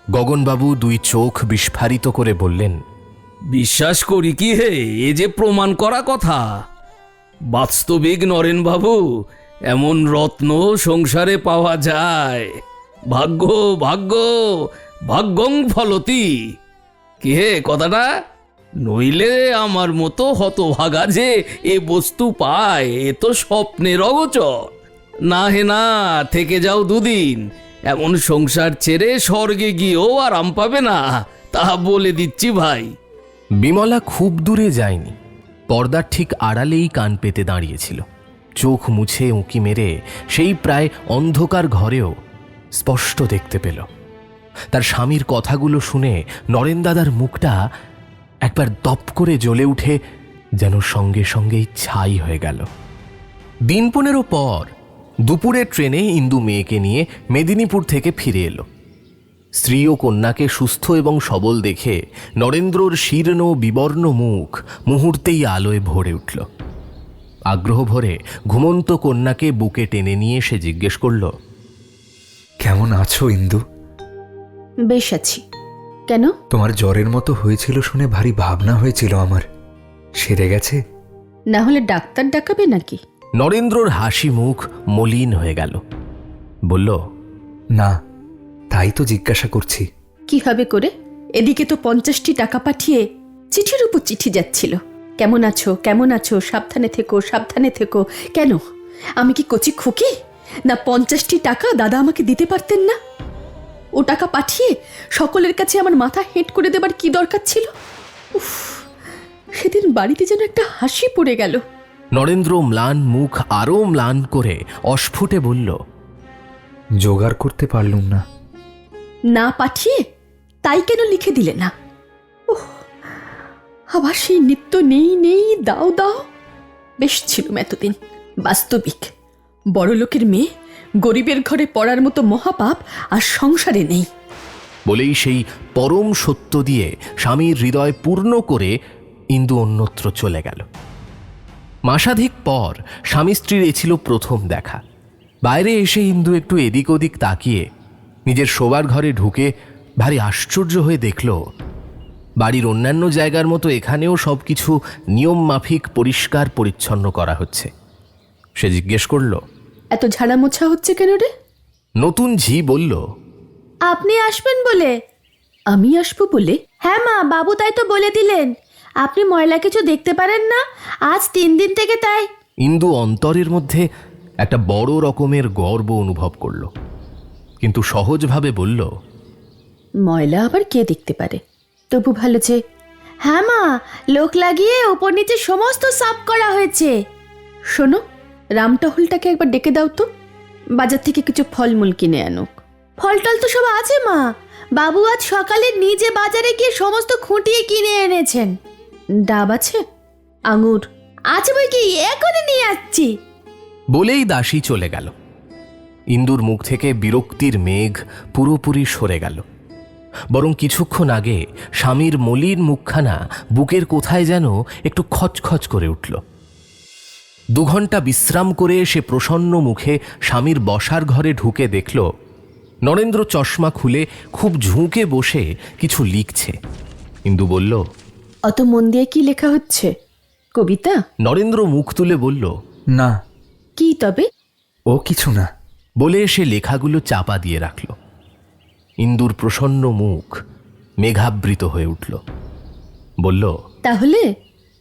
গগনবাবু দুই চোখ বিস্ফারিত করে বললেন, বিশ্বাস করি কি হে, এ যে প্রমাণ করা কথা। বাস্তবিক নরেনবাবু, এমন রত্ন সংসারে পাওয়া যায়। ভাগ্য ভাগ্য ভাগ্যং ফলতি। কি হে কথাটা? নইলে আমার মতো হতভাগা যে এ বস্তু পায়, এ তো স্বপ্নের অগোচর। না হে না, থেকে যাও দুদিন। এমন সংসার ছেড়ে স্বর্গে গিয়েও আরাম পাবে না, তা বলে দিচ্ছি ভাই। বিমলা খুব দূরে যায়নি, পর্দার ঠিক আড়ালেই কান পেতে দাঁড়িয়েছিল। চোখ মুছে উঁকি মেরে সেই প্রায় অন্ধকার ঘরেও স্পষ্ট দেখতে পেল। তার স্বামীর কথাগুলো শুনে নরেনদাদার মুখটা একবার দপ করে জ্বলে উঠে যেন সঙ্গে সঙ্গেই ছাই হয়ে গেল। দিন 15 পর দুপুরের ট্রেনে ইন্দু মেয়েকে নিয়ে মেদিনীপুর থেকে ফিরে এলো। স্ত্রী ও কন্যাকে সুস্থ এবং সবল দেখে নরেন্দ্রর শীর্ণ বিবর্ণ মুখ মুহূর্তেই আলোয় ভরে উঠল। আগ্রহ ভরে ঘুমন্ত কন্যাকে বুকে টেনে নিয়ে সে জিজ্ঞেস করল, কেমন আছো ইন্দু? বেশ আছি। কেন? তোমার জ্বরের মতো হয়েছিল শুনে ভারী ভাবনা হয়েছিল আমার। সেরে গেছে? না হলে ডাক্তার ডাকাবে নাকি? নরেন্দ্রর হাসি মুখ মলিন হয়ে গেল। বলল, না, তাই তো জিজ্ঞাসা করছি। কি হবে করে? এদিকে তো 50টি টাকা পাঠিয়ে চিঠির উপর চিঠি যাচ্ছিল। কেমন আছো, কেমন আছো, সাবধানে থেকো, সাবধানে থেকো। কেন? আমি কি কচি খুকি? না 50টি টাকা দাদা আমাকে দিতে পারতেন না? ও টাকা পাঠিয়ে সকলের কাছে আমার মাথা হেঁট করে দেবার কি দরকার ছিল? উফ, সেদিন বাড়িতে যেন একটা হাসি পড়ে গেল। নরেন্দ্র ম্লান মুখ আরও ম্লান করে অস্ফুটে বলল, জোগাড় করতে পারলুম না। না পাঠিয়ে তাই কেন লিখে দিলে না? ওহ, আবার সেই নিত্য নেই নেই দাও দাও। বেশ ছিলুম এতদিন। বাস্তবিক বড় লোকের মেয়ে গরিবের ঘরে পড়ার মতো মহাপাপ আর সংসারে নেই। বলেই সেই পরম সত্য দিয়ে স্বামীর হৃদয় পূর্ণ করে ইন্দু অন্যত্র চলে গেল। মাসাধিক পর স্বামী স্ত্রীর এ ছিল প্রথম দেখা। বাইরে এসে ইন্দু একটু এদিক ওদিক তাকিয়ে নিজের শোবার ঘরে ঢুকে ভারী আশ্চর্য হয়ে দেখল, বাড়ির অন্যান্য জায়গার মতো এখানেও সব কিছু নিয়ম মাফিক পরিষ্কার পরিচ্ছন্ন করা হচ্ছে। সে জিজ্ঞেস করল, এত ঝাড়া মোছা হচ্ছে কেন রে? নতুন ঝি বলল, আপনি আসবেন বলে। আমি আসবো বলে? হ্যাঁ মা, বাবু তাই তো বলে দিলেন। আপনি ময়লা কিছু দেখতে পারেন না আজ 3 দিন থেকে, তাই। ইন্দু অন্তরের মধ্যে একটা বড় রকমের গর্ব অনুভব করল, কিন্তু সহজভাবে বলল, ময়লা আবার কে দেখতে পারে? তবু ভালো যে। হ্যাঁ মা, লোক লাগিয়ে উপর নিচে সমস্ত সাফ করা হয়েছে। শোনো, রামটহলটাকে একবার ডেকে দাও তো, বাজার থেকে কিছু ফলমূল কিনে আনুক। ফল টল তো সব আছে মা। বাবু আজ সকালে নিজে বাজারে গিয়ে সমস্ত খুঁটিয়ে কিনে এনেছেন। ডাব আছে? আঙুর আছে বই কি, এখনই নিয়ে আসছি। বলেই দাসী চলে গেল। ইন্দুর মুখ থেকে বিরক্তির মেঘ পুরোপুরি সরে গেল। বরং কিছুক্ষণ আগে স্বামীর মলিন মুখখানা বুকের কোথায় যেন একটু খচখচ করে উঠল। 2 ঘন্টা বিশ্রাম করে সে প্রসন্ন মুখে স্বামীর বসার ঘরে ঢুকে দেখল নরেন্দ্র চশমা খুলে খুব ঝুঁকে বসে কিছু লিখছে। ইন্দু বলল, অত মন দিয়ে কি লেখা হচ্ছে? কবিতা? নরেন্দ্র মুখ তুলে বলল, না, কি তবে? ও কিছু না। বলে সে লেখাগুলো চাপা দিয়ে রাখল। ইন্দুর প্রসন্ন মুখ মেঘাবৃত হয়ে উঠল। বলল, তাহলে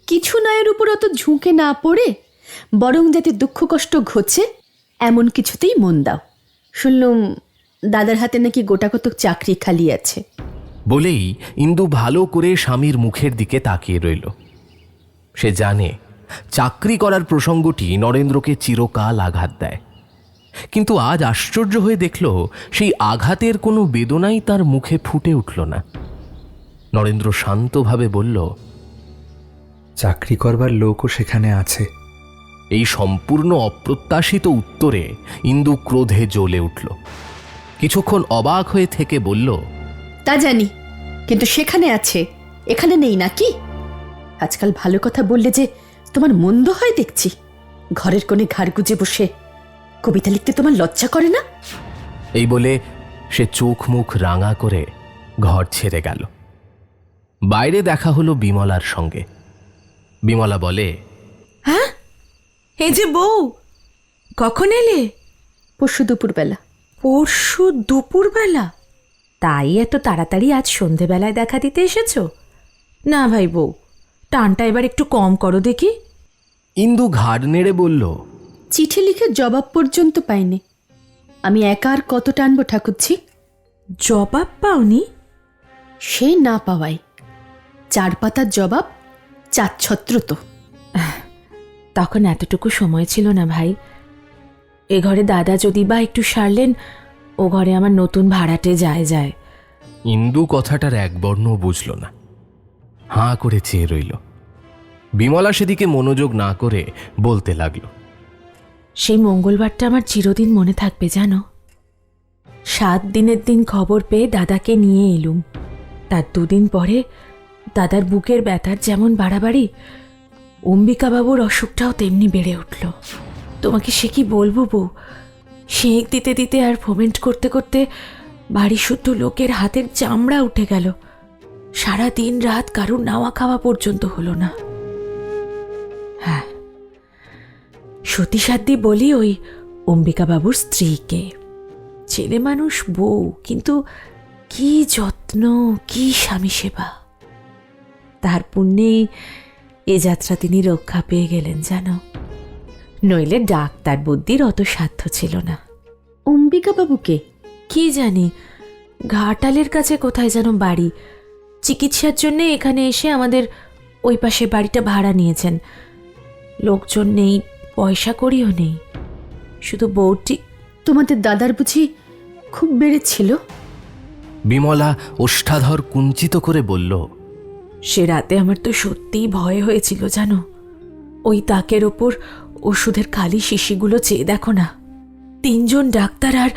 কিছু নয়ের উপর অত ঝুঁকে না পড়ে বরং যাতে দুঃখ কষ্ট ঘোচে এমন কিছুতেই মন দাও। শুনলুম দাদার হাতে নাকি গোটাকতক চাকরি খালি আছে। বলেই ইন্দু ভালো করে স্বামীর মুখের দিকে তাকিয়ে রইল। সে জানে চাকরি করার প্রসঙ্গটি নরেন্দ্রকে চিরকাল আঘাত দেয়, কিন্তু আজ আশ্চর্য হয়ে দেখল সেই আঘাতের কোনো বেদনাই তার মুখে ফুটে উঠল না। নরেন্দ্র শান্তভাবে বলল, চাকরি করবার লোকও সেখানে আছে। এই সম্পূর্ণ অপ্রত্যাশিত উত্তরে ইন্দু ক্রোধে জ্বলে উঠল। কিছুক্ষণ অবাক হয়ে থেকে বলল, তা জানি, কিন্তু সেখানে আছে, এখানে নেই নাকি? আজকাল ভালো কথা বললে যে তোমার মন্দ হয় দেখছি। ঘরের কোণে ঘাড় গুজে বসে কবিতা লিখতে তোমার লজ্জা করে না? এই বলে সে চোখ মুখ রাঙা করে ঘর ছেড়ে গেল। বাইরে দেখা হলো বিমলার সঙ্গে। বিমলা বলে, হ্যাঁ, এই যে বউ, কখন এলে? পরশু দুপুরবেলা। পরশু দুপুরবেলা? তাই এত তাড়াতাড়ি আজ সন্ধেবেলায় দেখা দিতে এসেছো? না ভাই বউ, টানটা এবার একটু কম করো দেখি। ইন্দু ঘাড় নেড়ে বলল, চিঠি লিখে জবাব পর্যন্ত পাইনি। আমি একা আর কত টানবো ঠাকুরছি? জবাব পাওনি? সে না পাওয়াই 4 পাতার জবাব 4 ছত্র তো। তখন এতটুকু সময় ছিল না ভাই। এ ঘরে দাদা যদি বা একটু সারলেন, ও ঘরে আমার নতুন ভাড়াটে যায়। ইন্দু কথাটার এক বর্ণ বুঝল না, হাঁ করে চেয়ে রইল। বিমলা সেদিকে মনোযোগ না করে বলতে লাগলো। সেই মঙ্গলবারটা আমার চিরদিন মনে থাকবে জানো। 7 দিনের দিন খবর পেয়ে দাদাকে নিয়ে এলুম। তার 2 দিন পরে দাদার বুকের ব্যথার যেমন বাড়াবাড়ি, অম্বিকাবাবুর অসুখটাও তেমনি বেড়ে উঠল। তোমাকে সে কি বলবো বউ, সেঁক দিতে দিতে আর ফোমেন্ট করতে করতে বাড়ি শুদ্ধ লোকের হাতের চামড়া উঠে গেল। সারা দিন রাত কারুর নাওয়া খাওয়া পর্যন্ত হলো না। হ্যাঁ, সতীসাধ্যি বলি ওই অম্বিকাবাবুর স্ত্রীকে। ছেলে মানুষ বউ, কিন্তু কি যত্ন, কি স্বামী সেবা। তার পুণ্যেই এ যাত্রা তিনি রক্ষা পেয়ে গেলেন জানো। নইলে ডাক্তার বুদ্ধির অত সাধ্য ছিল না। অম্বিকা বাবুকে? কি জানি, ঘাটালের কাছে কোথায় যেন বাড়ি। চিকিৎসার জন্য এখানে এসে আমাদের ওই পাশে বাড়িটা ভাড়া নিয়েছেন। লোকজন নেই, পয়সা কড়িও নেই, শুধু বউটি। তোমাদের দাদার বুঝি খুব বেড়েছিল? বিমলা ওষ্ঠাধর কুঞ্চিত করে বলল। সে রাতে আমার তো সত্যিই ভয় হয়েছিল জানো। ওই তাকের ওপর ওষুধের খালি শিশিগুলো চেয়ে দেখো না। 3 জন ডাক্তার আর।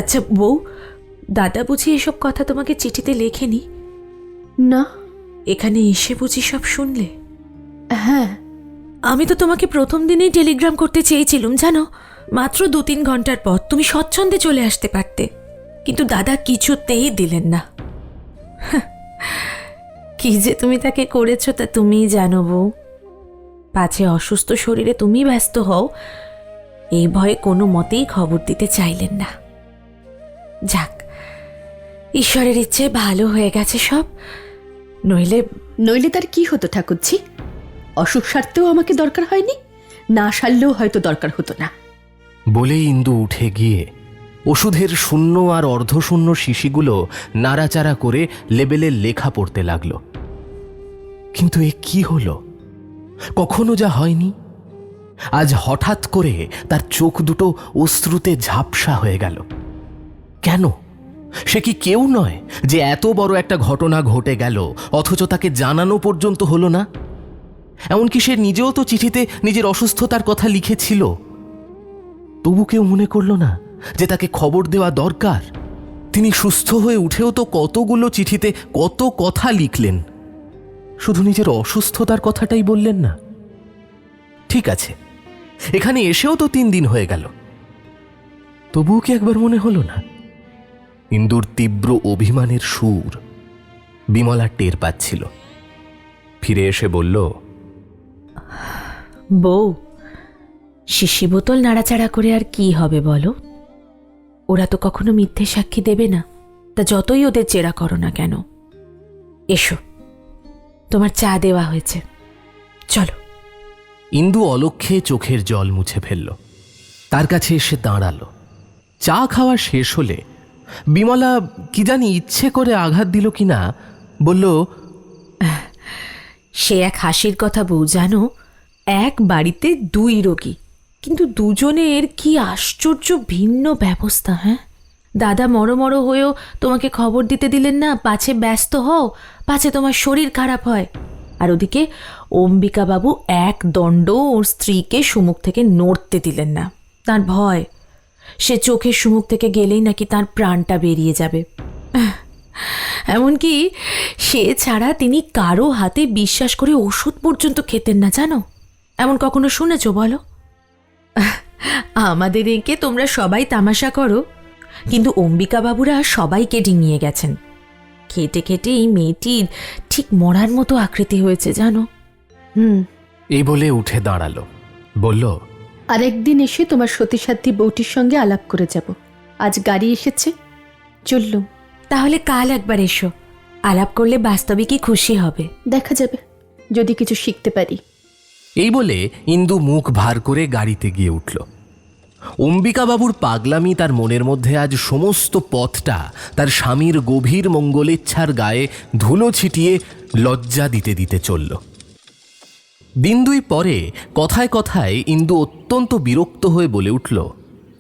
আচ্ছা বউ, দাদা বুঝি এসব কথা তোমাকে চিঠিতে লেখেনি? না। এখানে এসে বুঝি সব শুনলে? হ্যাঁ। আমি তো তোমাকে প্রথম দিনেই টেলিগ্রাম করতে চেয়েছিলুম জানো। মাত্র 2-3 ঘন্টার পর তুমি স্বচ্ছন্দে চলে আসতে পারতে, কিন্তু দাদা কিছুতেই দিলেন না। কি যে তুমি তাকে করেছো তা তুমিই জানো বউ। পাছে অসুস্থ শরীরে তুমি ব্যস্ত হও, এই ভয়ে কোনো মতেই খবর দিতে চাইলেন না। যাক, ঈশ্বরের ইচ্ছে ভালো হয়ে গেছে সব। নইলে নইলে তার কি হতো ঠাকুরজি? অসুখ সারতেও আমাকে দরকার হয়নি, না সারলেও হয়তো দরকার হতো না। বলেই ইন্দু উঠে গিয়ে ওষুধের শূন্য আর অর্ধশূন্য শিশিগুলো নাড়াচাড়া করে লেবেলের লেখা পড়তে লাগলো। কিন্তু এ কি হলো? কখনো যা হয়নি। আজ হঠাৎ করে তার চোখ দুটো অশ্রুতে ঝাপসা হয়ে গেল। কেন? সে কি কেউ নয় যে এত বড় একটা ঘটনা ঘটে গেল অথচ তাকে জানানো পর্যন্ত হলো না? এমনকি সে নিজেও তো চিঠিতে নিজের অসুস্থতার কথা লিখেছিল। তবু কেউ মনে করল না যে তাকে খবর দেওয়া দরকার। তিনি সুস্থ হয়ে উঠেও তো কতগুলো চিঠিতে কত কথা লিখলেন, শুধু নিজের অসুস্থতার কথাটাই বললেন না। ঠিক আছে, এখানে এসেও তো 3 দিন হয়ে গেল, তবুও কি একবার মনে হলো না? ইন্দুর তীব্র অভিমানের সুর বিমলা টের পাচ্ছিল। ফিরে এসে বলল, বউ, শিশি বোতল নাড়াচাড়া করে আর কি হবে বলো? ওরা তো কখনো মিথ্যে সাক্ষী দেবে না, তা যতই ওদের জেরা করো না কেন। এসো, তোমার চা দেওয়া হয়েছে, চলো। ইন্দু অলক্ষ্যে চোখের জল মুছে ফেলল। তার কাছে এসে দাঁড়ালো। চা খাওয়া শেষ হলে বিমলা কি জানি ইচ্ছে করে আঘাত দিল কিনা বলল, সে এক হাসির কথা বউ জানো। এক বাড়িতে 2 রোগী, কিন্তু দুজনের কি আশ্চর্য ভিন্ন ব্যবস্থা। হ্যাঁ, দাদা মরো হয়েও তোমাকে খবর দিতে দিলেন না, পাছে ব্যস্ত হও, পাছে তোমার শরীর খারাপ হয়। আর ওদিকে অম্বিকাবাবু এক দণ্ড ওর স্ত্রীকে সুমুখ থেকে নড়তে দিলেন না। তার ভয়, সে চোখের সুমুখ থেকে গেলেই নাকি তার প্রাণটা বেরিয়ে যাবে। এমনকি সে ছাড়া তিনি কারো হাতে বিশ্বাস করে ওষুধ পর্যন্ত খেতেন না জানো। এমন কখনো শুনেছ বলো? আমাদের একে তোমরা সবাই তামাশা করো, কিন্তু অম্বিকাবাবুরা সবাইকে ডিঙিয়ে গেছেন। খেটে খেটে এই মেয়েটির ঠিক মরার মতো আকৃতি হয়েছে জানো। এই বলে উঠে দাঁড়ালো, বলল, আরেকদিন এসে তোমার সতীসাধ্যী বউটির সঙ্গে আলাপ করে যাব। আজ গাড়ি এসেছে, চললুম। তাহলে কাল একবার এসো, আলাপ করলে বাস্তবিকই খুশি হবে। দেখা যাবে, যদি কিছু শিখতে পারি। এই বলে ইন্দু মুখ ভার করে গাড়িতে গিয়ে উঠল। অম্বিকাবাবুর পাগলামি তার মনের মধ্যে আজ সমস্ত পথটা তার স্বামীর গভীর মঙ্গলেচ্ছার গায়ে ধুলো ছিটিয়ে লজ্জা দিতে দিতে চলল। 2 দিন পরে কথায় কথায় ইন্দু অত্যন্ত বিরক্ত হয়ে বলে উঠল,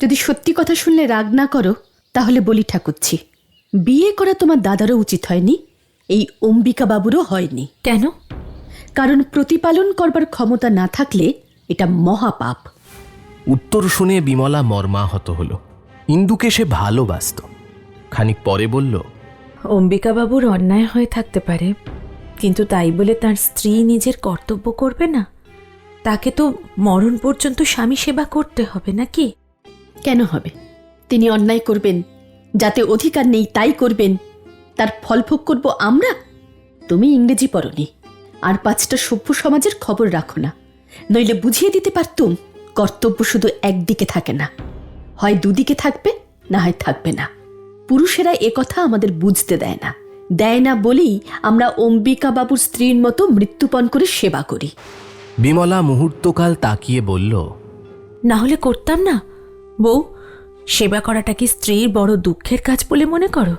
যদি সত্যি কথা শুনলে রাগ না করো তাহলে বলি ঠাকুরছি, বিয়ে করা তোমার দাদারও উচিত হয়নি, এই অম্বিকা বাবুরও হয়নি। কেন? কারণ প্রতিপালন করবার ক্ষমতা না থাকলে এটা মহাপাপ। উত্তর শুনে বিমলা মর্মাহত হলো। ইন্দুকে সে ভালোবাসত। খানিক পরে বলল, অম্বিকাবাবুর অন্যায় হয়ে থাকতে পারে, কিন্তু তাই বলে তার স্ত্রী নিজের কর্তব্য করবে না? তাকে তো মরণ পর্যন্ত স্বামী সেবা করতে হবে নাকি? কেন হবে? তিনি অন্যায় করবেন, যাতে অধিকার নেই তাই করবেন, তার ফল ভোগ করব আমরা? তুমি ইংরেজি পড়নি, আর 5টা সভ্য সমাজের খবর রাখো না, নইলে বুঝিয়ে দিতে পারতুম কর্তব্য শুধু একদিকে থাকে না, হয় দুদিকে থাকবে, না হয় থাকবে না। পুরুষেরা কথা আমাদের বুঝতে দেয় না বলেই আমরা অম্বিকা বাবুর স্ত্রীর মতো মৃত্যুপণ করে সেবা করি। বিমলা মুহূর্তকাল তাকিয়ে বলল, না হলে করতাম না? বউ, সেবা করাটা কি স্ত্রীর বড় দুঃখের কাজ বলে মনে করো?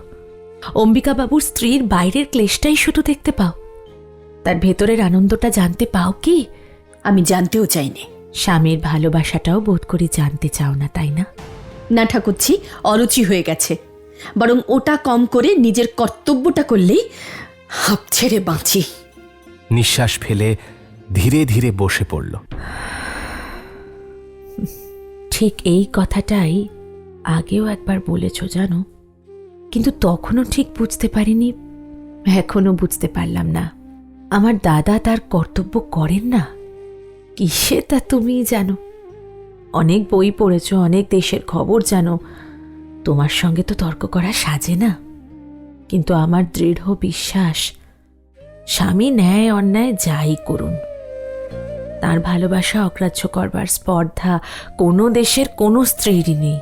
অম্বিকাবাবুর স্ত্রীর বাইরের ক্লেশটাই শুধু দেখতে পাও, তার ভেতরের আনন্দটা জানতে পাও কি? আমি জানতেও চাইনি। স্বামীর ভালোবাসাটাও বোধ করি জানতে চাও না, তাই না? না ঠাকুরছি, অরুচি হয়ে গেছে। বরং ওটা কম করে নিজের কর্তব্যটা করলেই হাঁপ ছেড়ে বাঁচি। নিঃশ্বাস ফেলে ধীরে ধীরে বসে পড়ল। ঠিক এই কথাটাই আগেও একবার বলেছ জানো, কিন্তু তখনও ঠিক বুঝতে পারিনি, এখনো বুঝতে পারলাম না। আমার দাদা তার কর্তব্য করেন না, কিসে তা তুমি জানো। অনেক বই পড়েছ, অনেক দেশের খবর জানো, তোমার সঙ্গে তো তর্ক করা সাজে না। কিন্তু আমার দৃঢ় বিশ্বাস, স্বামী ন্যায় অন্যায় যাই করুন, তার ভালোবাসা অগ্রাহ্য করবার স্পর্ধা কোনো দেশের কোনো স্ত্রীরই নেই।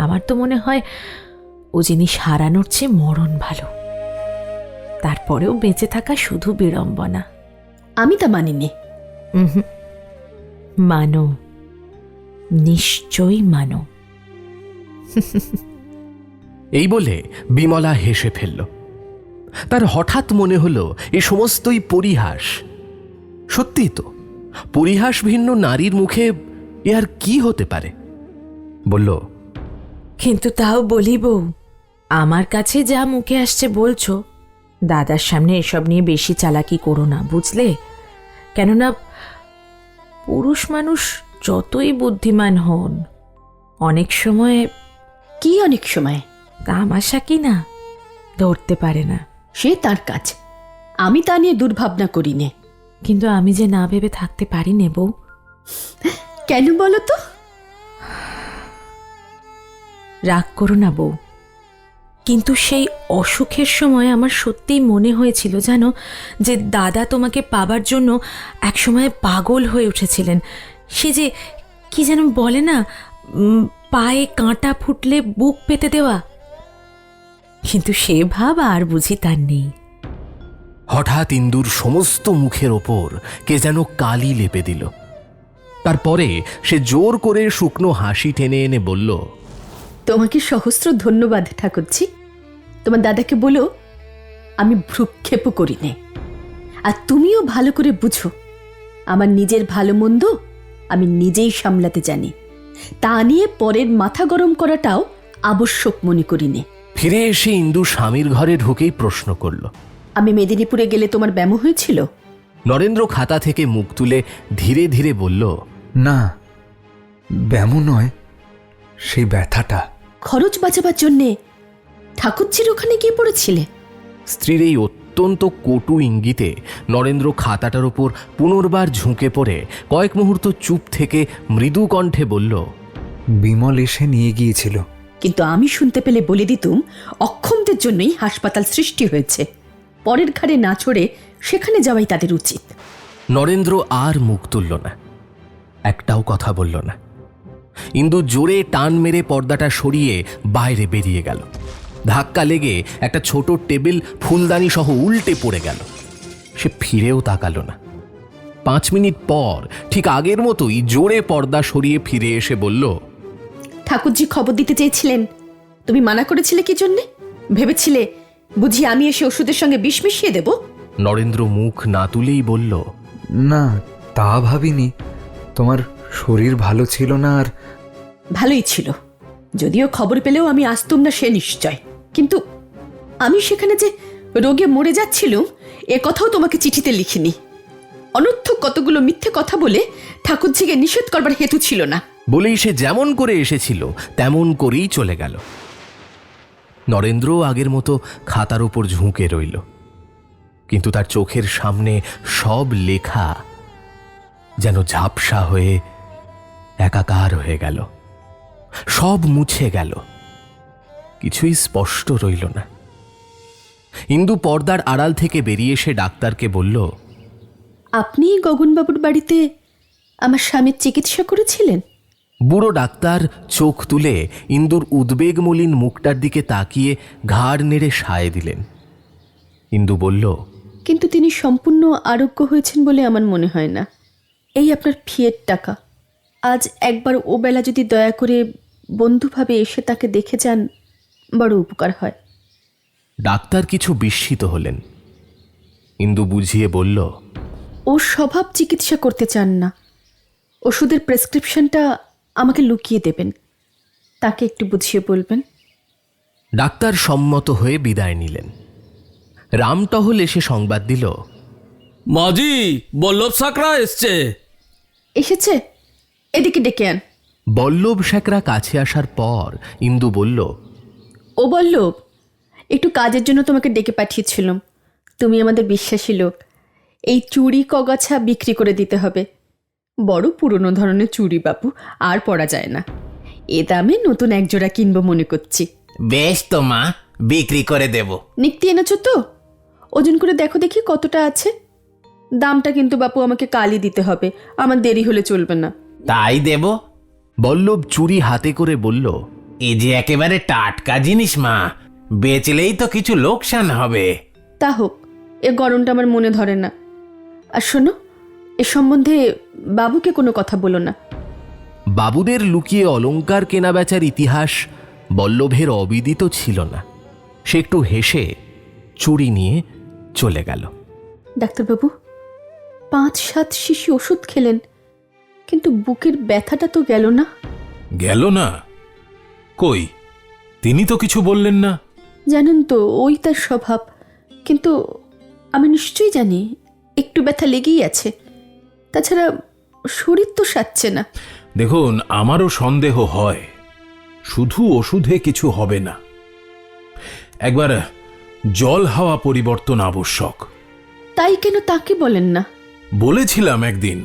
আমার তো মনে হয় ও জিনিস হারানোর চেয়ে মরণ ভালো। তারপরেও বেঁচে থাকা শুধু বিড়ম্বনা। আমি তা মানিনি। মানো, নিশ্চয়ই মানো। এই বলে বিমলা হেসে ফেলল। তার হঠাৎ মনে হলো এ সমস্তই পরিহাস। সত্যি তো, পরিহাস ভিন্ন নারীর মুখে এ আর কি হতে পারে? বলল, কিন্তু তাও বলি বউ, আমার কাছে যা মুখে আসছে বলছো, দাদার সামনে এসব নিয়ে বেশি চালাকি করো না, বুঝলে? কেননা পুরুষ মানুষ যতই বুদ্ধিমান হন, অনেক সময় কি অনেক সময় তামাশা কি না ধরতে পারে না। সে তার কাজ, আমি তা নিয়ে দুর্ভাবনা করি নে। কিন্তু আমি যে না ভেবে থাকতে পারি নে বউ। কেন বলো তো? রাগ করো না বউ, কিন্তু সেই অসুখের সময় আমার সত্যিই মনে হয়েছিল জানো, যে দাদা তোমাকে পাবার জন্য একসময় পাগল হয়ে উঠেছিলেন। সে যে কি যেন বলে না, পায়ে কাঁটা ফুটলে বুক পেতে দেওয়া, কিন্তু সে ভাব আর বুঝি তার নেই। হঠাৎ ইন্দুর সমস্ত মুখের ওপর কে যেন কালি লেপে দিল। তারপরে সে জোর করে শুকনো হাসি টেনে এনে বলল, তোমাকে সহস্র ধন্যবাদ ঠাকুরছি। তোমার দাদাকে বলো আমি ভ্রুক্ষেপও করি নে। আর তুমিও ভালো করে বুঝো, আমার নিজের ভালো মন্দ আমি নিজেই সামলাতে জানি, তা নিয়ে পরের মাথা গরম করাটাও আবশ্যক মনে করি নে। ফিরে এসে ইন্দু স্বামীর ঘরে ঢুকেই প্রশ্ন করল, আমি মেদিনীপুরে গেলে তোমার ব্যামো হয়েছিল? নরেন্দ্র খাতা থেকে মুখ তুলে ধীরে ধীরে বলল, না, ব্যামো নয়, সেই ব্যথাটা। খরচ বাঁচাবার জন্যে ঠাকুরজির ওখানে গিয়ে পড়েছিলে? স্ত্রীর এই অত্যন্ত কটু ইঙ্গিতে নরেন্দ্র খাতাটার উপর পুনর্বার ঝুঁকে পড়ে কয়েক মুহূর্ত চুপ থেকে মৃদু কণ্ঠে বলল, বিমল এসে নিয়ে গিয়েছিল। কিন্তু আমি শুনতে পেলে বলে দিতুম অক্ষমদের জন্যই হাসপাতাল সৃষ্টি হয়েছে, পরের ঘাড়ে না ছড়ে সেখানে যাওয়াই তাদের উচিত। নরেন্দ্র আর মুখ তুলল না, একটাও কথা বলল না। ইন্দু জোরে টান মেরে পর্দাটা সরিয়ে বাইরে বেরিয়ে গেল। ধাক্কা লেগে একটা ছোট টেবিল ফুলদানি সহ উল্টে পড়ে গেল। সে ফিরেও তাকালো না। 5 মিনিট পর ঠিক আগের মতোই জোরে পর্দা সরিয়ে ফিরে এসে বলল, ঠাকুরজি খবর দিতে চেয়েছিলেন, তুমি মানা করেছিলে কি জন্যে? ভেবেছিলে বুঝি আমি এসে ওষুধের সঙ্গে বিষ মিশিয়ে দেব? নরেন্দ্র মুখ না তুলেই বলল, না, তা ভাবিনি। তোমার শরীর ভালো ছিল না। আর ভালোই ছিল, যদিও খবর পেলেও আমি আসতুম না সে নিশ্চয়। কিন্তু আমি সেখানে যে রোগে মরে যাচ্ছিলুম এ কথাও তোমাকে চিঠিতে লিখিনি। অনর্থক কতগুলো মিথ্যে কথা বলে ঠাকুরজিকে নিষেধ করবার হেতু ছিল না। বলেই সে যেমন করে এসেছিল তেমন করেই চলে গেল। নরেন্দ্র আগের মতো খাতার উপর ঝুঁকে রইল, কিন্তু তার চোখের সামনে সব লেখা যেন ঝাপসা হয়ে একাকার হয়ে গেল, সব মুছে গেল, কিছুই স্পষ্ট রইল না। ইন্দু পর্দার আড়াল থেকে বেরিয়ে এসে ডাক্তারকে বলল, আপনি গগনবাবুর বাড়িতে আমার স্বামীর চিকিৎসা করেছিলেন? বুড়ো ডাক্তার চোখ তুলে ইন্দুর উদ্বেগমলিন মুখটার দিকে তাকিয়ে ঘাড় নেড়ে সায় দিলেন। ইন্দু বলল, কিন্তু তিনি সম্পূর্ণ আরোগ্য হয়েছেন বলে আমার মনে হয় না। এই আপনার ফিয়ের টাকা, আজ একবার ও বেলা যদি দয়া করে বন্ধুভাবে এসে তাকে দেখে যান, বড় উপকার হয়। ডাক্তার কিছু বিস্মিত হলেন। ইন্দু বুঝিয়ে বলল, ও স্বভাব চিকিৎসা করতে চান না। ওষুধের প্রেসক্রিপশনটা আমাকে লুকিয়ে দেবেন, তাকে একটু বুঝিয়ে বলবেন। ডাক্তার সম্মত হয়ে বিদায় নিলেন। রামটহল এসে সংবাদ দিল, মাজি, বল্লভ সাকরা এসছে। এসেছে? এদিকে ডেকে আন। বল্লভ শেখরা কাছে আসার পর ইন্দু বলল, ও বল্লভ, একটু কাজের জন্য তোমাকে ডেকে পাঠিয়েছিলাম। তুমি আমাদের বিশ্বাসী লোক। এই চুড়ি কগাছা বিক্রি করে দিতে হবে। বড় পুরনো ধরনের চুড়ি বাপু, আর পরা যায় না। এ দামে নতুন একজোড়া কিনবো মনে করছি। বেশ তো মা, বিক্রি করে দেব। নিক্তি এনেছো তো? ওজন করে দেখো দেখি কতটা আছে। দামটা কিন্তু বাপু আমাকে কালই দিতে হবে, আমার দেরি হলে চলবে না। তাই দেব। বল্লভ চুরি হাতে করে বলল, এ যে একেবারে টাটকা জিনিস মা, বেচলেই তো কিছু লোকসান হবে। তা হোক, এ গরমটা আমার মনে ধরে না। আর শোনো, এ সম্বন্ধে বাবুকে কোনো কথা বলো না। বাবুদের লুকিয়ে অলংকার কেনাবেচার ইতিহাস বল্লভের অবিদিত ছিল না। সে একটু হেসে চুড়ি নিয়ে চলে গেল। ডাক্তারবাবু, 5-7 শিশি ওষুধ খেলেন, কিন্তু বুকের ব্যথাটা তো গেল না। গেল না? কই, তিনি তো কিছু বললেন না। জানেন তো, ওই তার স্বভাব। কিন্তু আমি নিশ্চয়ই জানি একটু ব্যথা লেগেই আছে। তাছাড়া শরীর তো সাচ্ছে না। দেখুন, আমারও সন্দেহ হয় শুধু ওষুধে কিছু হবে না। একবার জল হাওয়া পরিবর্তন আবশ্যক। তাই কেন তাকে বলেন না? বলেছিলাম একদিন,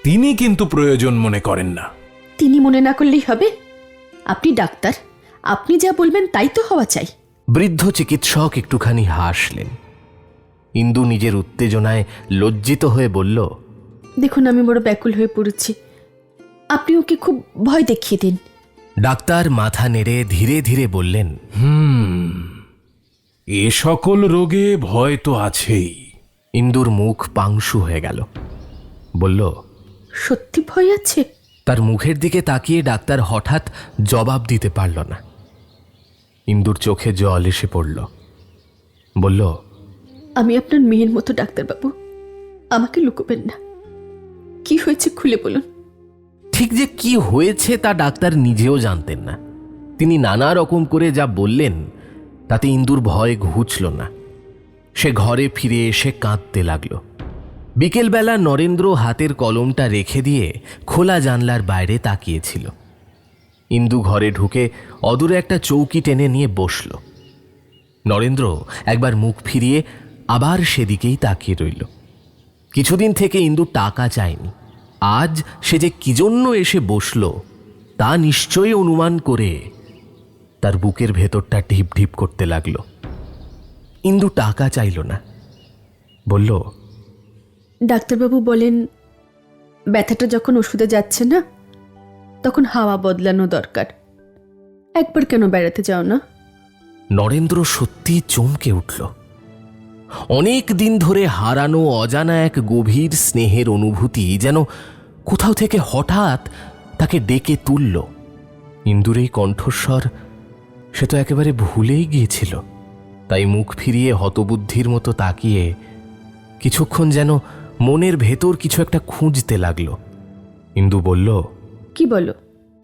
তিনি কিন্তু প্রয়োজন মনে করেন না। তিনি মনে না করলেই হবে? আপনি ডাক্তার, আপনি যা বলবেন তাই তো হওয়া চাই। বৃদ্ধ চিকিৎসক একটুখানি হাসলেন। ইন্দু নিজের উত্তেজনায় লজ্জিত হয়ে বলল, দেখুন, আমি বড় ব্যাকুল হয়ে পড়েছি। আপনি ওকে খুব ভয় দেখিয়ে দিন। ডাক্তার মাথা নেড়ে ধীরে ধীরে বললেন, এ সকল রোগে ভয় তো আছেই। ইন্দুর মুখ পাংশু হয়ে গেল। বলল, সত্যি ভয় আছে? তার মুখের দিকে তাকিয়ে ডাক্তার হঠাৎ জবাব দিতে পারল না। ইন্দুর চোখে জল এসে পড়ল। বলল, আমি আপনার মেয়ের মতো ডাক্তারবাবু, আমাকে লুকোবেন না। কি হয়েছে খুলে বলুন। ঠিক যে কি হয়েছে তা ডাক্তার নিজেও জানতেন না। তিনি নানা রকম করে যা বললেন তাতে ইন্দুর ভয় ঘুচল না। সে ঘরে ফিরে এসে কাঁদতে লাগল। বিকেলবেলা নরেন্দ্র হাতের কলমটা রেখে দিয়ে খোলা জানলার বাইরে তাকিয়েছিল। ইন্দু ঘরে ঢুকে অদূরে একটা চৌকি টেনে নিয়ে বসল। নরেন্দ্র একবার মুখ ফিরিয়ে আবার সেদিকেই তাকিয়ে রইল। কিছুদিন থেকে ইন্দু টাকা চায়নি। আজ সে যে কি জন্য এসে বসল তা নিশ্চয়ই অনুমান করে তার বুকের ভেতরটা ঢিপ ঢিপ করতে লাগল। ইন্দু টাকা চাইল না, বলল, ডাক্তারবাবু বলেন ব্যথাটা যখন ওষুধে যাচ্ছে না, তখন হাওয়া বদলানো দরকার। একবার কেন বেড়াতে যাও না? নরেন্দ্র সত্যি চমকে উঠল। অনেক দিন ধরে হারানো অজানা এক গভীর স্নেহের অনুভূতি যেন কোথাও থেকে হঠাৎ তাকে ডেকে তুলল। ইন্দুর এই কণ্ঠস্বর সে তো একেবারে ভুলেই গিয়েছিল। তাই মুখ ফিরিয়ে হতবুদ্ধির মতো তাকিয়ে কিছুক্ষণ যেন মনের ভেতর কিছু একটা খুঁজতে লাগলো। ইন্দু বলল, কি বলো?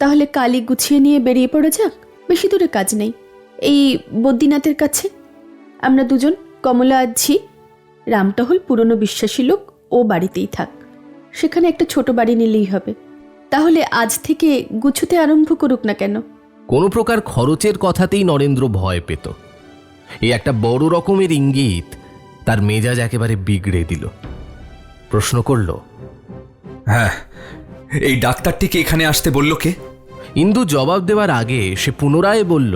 তাহলে কালি গুছিয়ে নিয়ে বেরিয়ে পড়া যাক। বেশি দূরে কাজ নেই, এই বদ্রীনাথের কাছে। আমরা দুজন, কমলা আর ঝি, রামটহল পুরনো বিশ্বাসী লোক, ও বাড়িতেই থাক। সেখানে একটা ছোট বাড়ি নিলেই হবে। তাহলে আজ থেকে গুছোতে আরম্ভ করুক না কেন? কোনো প্রকার খরচের কথাতেই নরেন্দ্র ভয় পেত। এই একটা বড় রকমের ইঙ্গিত তার মেজাজ একেবারে বিগড়ে দিল। প্রশ্ন করল, হ্যাঁ, এই ডাক্তারটিকে এখানে আসতে বলল কে? ইন্দু জবাব দেওয়ার আগে সে পুনরায় বলল,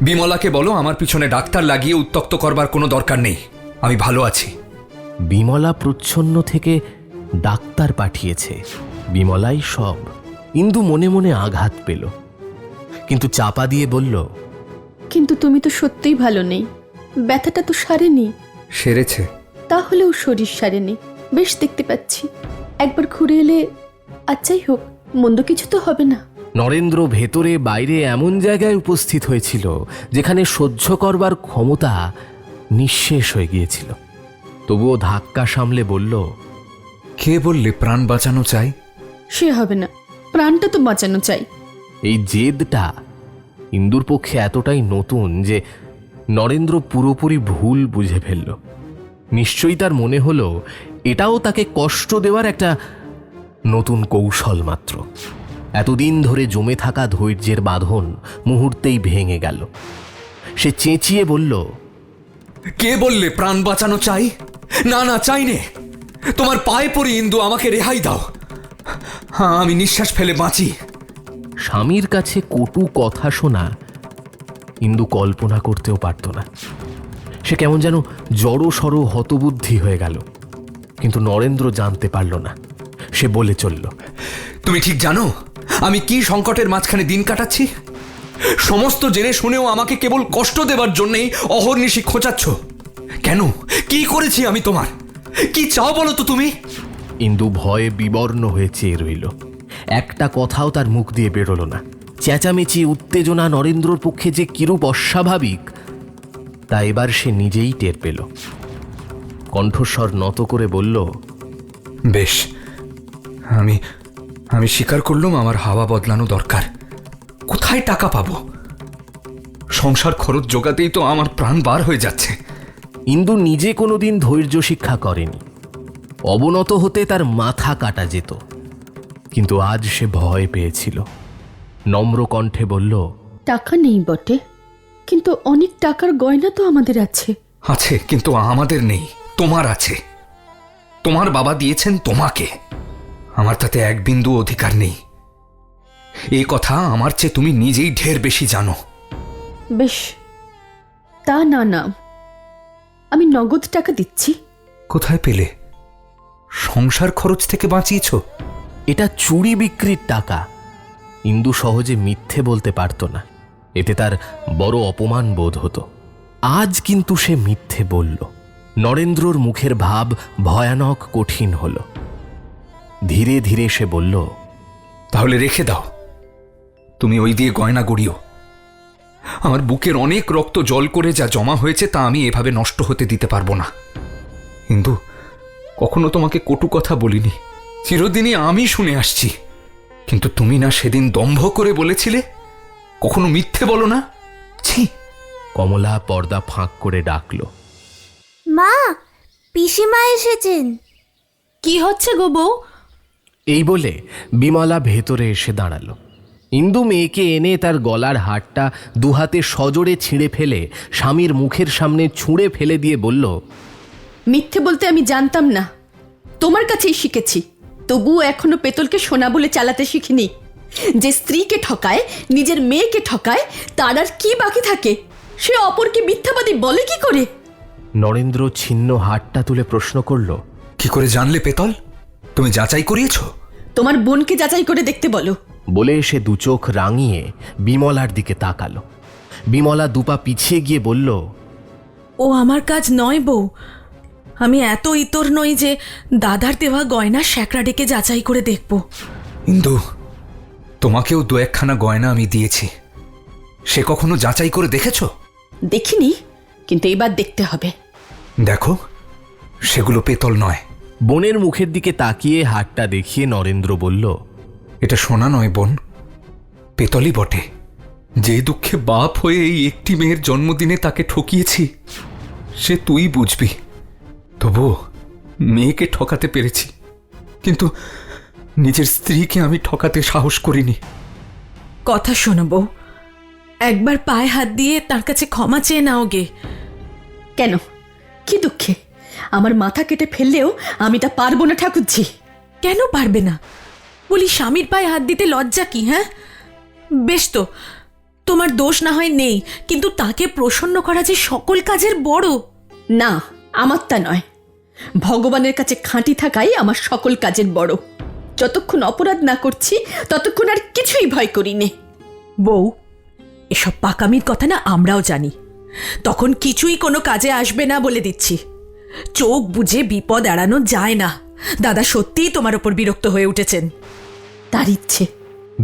বিমলাকে বলো আমার পিছনে ডাক্তার লাগিয়ে উত্তক্ত করবার কোনো দরকার নেই, আমি ভালো আছি। বিমলা প্রচ্ছন্ন থেকে ডাক্তার পাঠিয়েছে, বিমলাই সব। ইন্দু মনে মনে আঘাত পেল, কিন্তু চাপা দিয়ে বলল, কিন্তু তুমি তো সত্যিই ভালো নেই, ব্যথাটা তো সারেনি। সেরেছে। তাহলেও শরীর সারেনি, বেশ দেখতে পাচ্ছি। একবার ঘুরে এলে আচ্ছাই হোক, মন্দ কিছু তো হবে না। নরেন্দ্র ভেতরে বাইরে এমন জায়গায় উপস্থিত হয়েছিল যেখানে সহ্য করবার ক্ষমতা নিঃশেষ হয়ে গিয়েছিল। তবুও ধাক্কা সামলে বলল, কে বললে প্রাণ বাঁচানো চাই? সে হবে না, প্রাণটা তো বাঁচানো চাই। এই জেদটা ইন্দুর পক্ষে এতটাই নতুন যে নরেন্দ্র পুরোপুরি ভুল বুঝে ফেলল। নিশ্চয়ই তার মনে হলো এটাও তাকে কষ্ট দেওয়ার একটা নতুন কৌশল মাত্র। এতদিন ধরে জমে থাকা ধৈর্যের বাঁধন মুহূর্তেই ভেঙে গেল। সে চেঁচিয়ে বলল, কে বললে প্রাণ বাঁচানো চাই? না না, চাই নে। তোমার পায়ে পড়ি ইন্দু, আমাকে রেহাই দাও। হ্যাঁ, আমি নিঃশ্বাস ফেলে বাঁচি। স্বামীর কাছে কটু কথা শোনা ইন্দু কল্পনা করতেও পারত না। সে কেমন যেন জড়সড় হতবুদ্ধি হয়ে গেল, কিন্তু নরেন্দ্র জানতে পারল না। সে বলে চলল, তুমি ঠিক জানো আমি কি সংকটের মাঝখানে দিন কাটাচ্ছি? সমস্ত জেনে শুনেও আমাকে কেবল কষ্ট দেবার জন্যেই অহর্নিশি খোঁচাচ্ছ। কেন? কি করেছি আমি তোমার? কি চাও বলো তো তুমি? ইন্দু ভয়ে বিবর্ণ হয়ে চেয়ে রইল। একটা কথাও তার মুখ দিয়ে বেরোল না। চেঁচামেচি উত্তেজনা নরেন্দ্রর পক্ষে যে কিরূপ অস্বাভাবিক তা এবার সে নিজেই টের পেল। কণ্ঠস্বর নত করে বলল, বেশ, আমি আমি স্বীকার করলাম আমার হাওয়া বদলানো দরকার। কোথায় টাকা পাবো? সংসার খরচ জোগাতেই তো আমার প্রাণ বার হয়ে যাচ্ছে। ইন্দু নিজে কোনোদিন ধৈর্য শিক্ষা করেনি। অবনত হতে তার মাথা কাটা যেত, কিন্তু আজ সে ভয় পেয়েছিল। নম্র কণ্ঠে বলল, টাকা নেই বটে, কিন্তু অনেক টাকার গয়না তো আমাদের আছে। আছে, কিন্তু আমাদের নেই, তোমার আছে। তোমার বাবা দিয়েছেন তোমাকে, আমার তাতে এক বিন্দু অধিকার নেই। এই কথা আমার চেয়ে তুমি নিজেই ঢের বেশি জানো। বেশ, তা না না, আমি নগদ টাকা দিচ্ছি। কোথায় পেলে? সংসার খরচ থেকে বাঁচিয়েছ? এটা চুড়ি বিক্রির টাকা। ইন্দু সহজে মিথ্যে বলতে পারত না, এতে তার বড় অপমান বোধ হতো। আজ কিন্তু সে মিথ্যে বলল। নরেন্দ্রর মুখের ভাব ভয়ানক কঠিন হল। ধীরে ধীরে সে বলল, তাহলে রেখে দাও, তুমি ওই দিয়ে গয়না গড়িও। আমার বুকের অনেক রক্ত জল করে যা জমা হয়েছে তা আমি এভাবে নষ্ট হতে দিতে পারবো না। কিন্তু কখনো তোমাকে কটু কথা বলিনি, চিরদিনই আমি শুনে আসছি। কিন্তু তুমি না সেদিন দম্ভ করে বলেছিলে, কখনো মিথ্যে বলো না। ছি! কমলা পর্দা ফাঁক করে ডাকল, মা, পিসিমা এসেছেন। কি হচ্ছে গো বউ? এই বলে বিমলা ভেতরে এসে দাঁড়ালো। ইন্দু মেয়েকে এনে তার গলার হারটা দুহাতে সজোরে ছিঁড়ে ফেলে স্বামীর মুখের সামনে ছুঁড়ে ফেলে দিয়ে বলল, মিথ্যে বলতে আমি জানতাম না, তোমার কাছেই শিখেছি। তবুও এখনো পেতলকে সোনা বলে চালাতে শিখিনি। যে স্ত্রীকে ঠকায়, নিজের মেয়েকে ঠকায়, তার আর কি বাকি থাকে? সে অপরকে মিথ্যাবাদী বলে কি করে? নরেন্দ্র ছিন্ন হাতটা তুলে প্রশ্ন করল, কি করে জানলে পেতল? তুমি যাচাই করিয়েছ? তোমার বোনকে যাচাই করে দেখতে বলো। বলে সে দু চোখ রাঙিয়ে বিমলার দিকে তাকালো। বিমলা দুপা পিছিয়ে গিয়ে বলল, ও আমার কাজ নয় বউ। আমি এত ইতর নই যে দাদার দেওয়া গয়না শ্যাকরা ডেকে যাচাই করে দেখব। ইন্দু, তোমাকেও দু একখানা গয়না আমি দিয়েছি, সে কখনো যাচাই করে দেখেছ? দেখিনি, কিন্তু এবার দেখতে হবে। দেখো, সেগুলো পেতল নয়। বোনের মুখের দিকে তাকিয়ে হাতটা দেখিয়ে নরেন্দ্র বলল, এটা সোনা নয় বোন, পেতলই বটে। যে দুঃখে বাপ হয়ে এই একটি মেয়ের জন্মদিনে তাকে ঠকিয়েছি, সে তুই বুঝবি। তবু মেয়েকে ঠকাতে পেরেছি, কিন্তু নিজের স্ত্রীকে আমি ঠকাতে সাহস করিনি। কথা শোনো বউ, একবার পায়ে হাত দিয়ে তার কাছে ক্ষমা চেয়ে নাও গে। কেন? কি দুঃখে? আমার মাথা কেটে ফেললেও আমি তা পারবো না ঠাকুরজি। কেন পারবে না? বলি, স্বামীর পায়ে হাত দিতে লজ্জা কি? হ্যাঁ, বেশ তো, তোমার দোষ না হয় নেই, কিন্তু তাকে প্রসন্ন করা যে সকল কাজের বড়। না, আমার তা নয়। ভগবানের কাছে খাঁটি থাকাই আমার সকল কাজের বড়। যতক্ষণ অপরাধ না করছি ততক্ষণ আর কিছুই ভয় করি নে। বউ, এসব পাকামির কথা না আমরাও জানি, তখন কিছুই কোনো কাজে আসবে না বলে দিচ্ছি। চোখ বুঝে বিপদ এড়ানো যায় না। দাদা সত্যিই তোমার ওপর বিরক্ত হয়ে উঠেছেন। তার ইচ্ছে।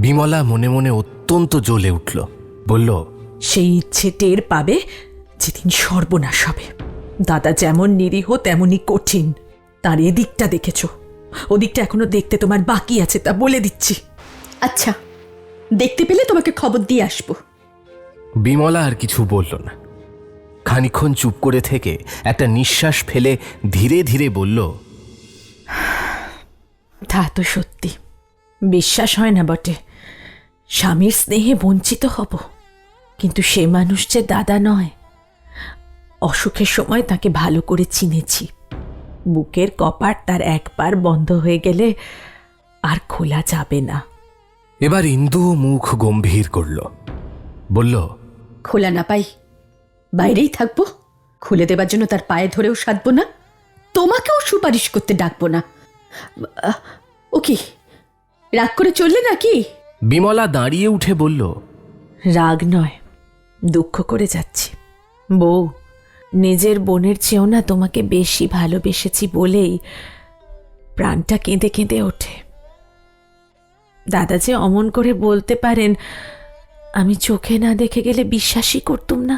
বিমলা মনে মনে অত্যন্ত জ্বলে উঠল। বলল, সেই ইচ্ছে টের পাবে যেদিন সর্বনাশ হবে। দাদা যেমন নিরীহ তেমনই কঠিন। তার এদিকটা দেখেছ, ওদিকটা এখনো দেখতে তোমার বাকি আছে, তা বলে দিচ্ছি। আচ্ছা, দেখতে পেলে তোমাকে খবর দিয়ে আসবো। বিমলা আর কিছু বলল না। খানিকক্ষণ চুপ করে থেকে একটা নিঃশ্বাস ফেলে ধীরে ধীরে বলল, তা তো সত্যি, বিশ্বাস হয় না বটে। স্বামীর স্নেহে বঞ্চিত হব, কিন্তু সে মানুষ যে দাদা নয়। অসুখের সময় তাকে ভালো করে চিনেছি। বুকের কপাট তার একবার বন্ধ হয়ে গেলে আর খোলা যাবে না। এবার ইন্দু মুখ গম্ভীর করল। বলল, খোলা না পাই বাইরেই থাকবো? খুলে দেবার জন্য তার পায়ে ধরেও সাধবো না, তোমাকেও সুপারিশ করতে ডাকবো না। ও কি রাগ করে চললে নাকি? বিমলা দাঁড়িয়ে উঠে বলল, রাগ নয়, দুঃখ করে যাচ্ছি। বউ, নিজের বোনের চেয়েও না তোমাকে বেশি ভালোবেসেছি বলেই প্রাণটা কেঁদে কেঁদে ওঠে। দাদা যে অমন করে বলতে পারেন, আমি চোখে না দেখে গেলে বিশ্বাসই করতুম না।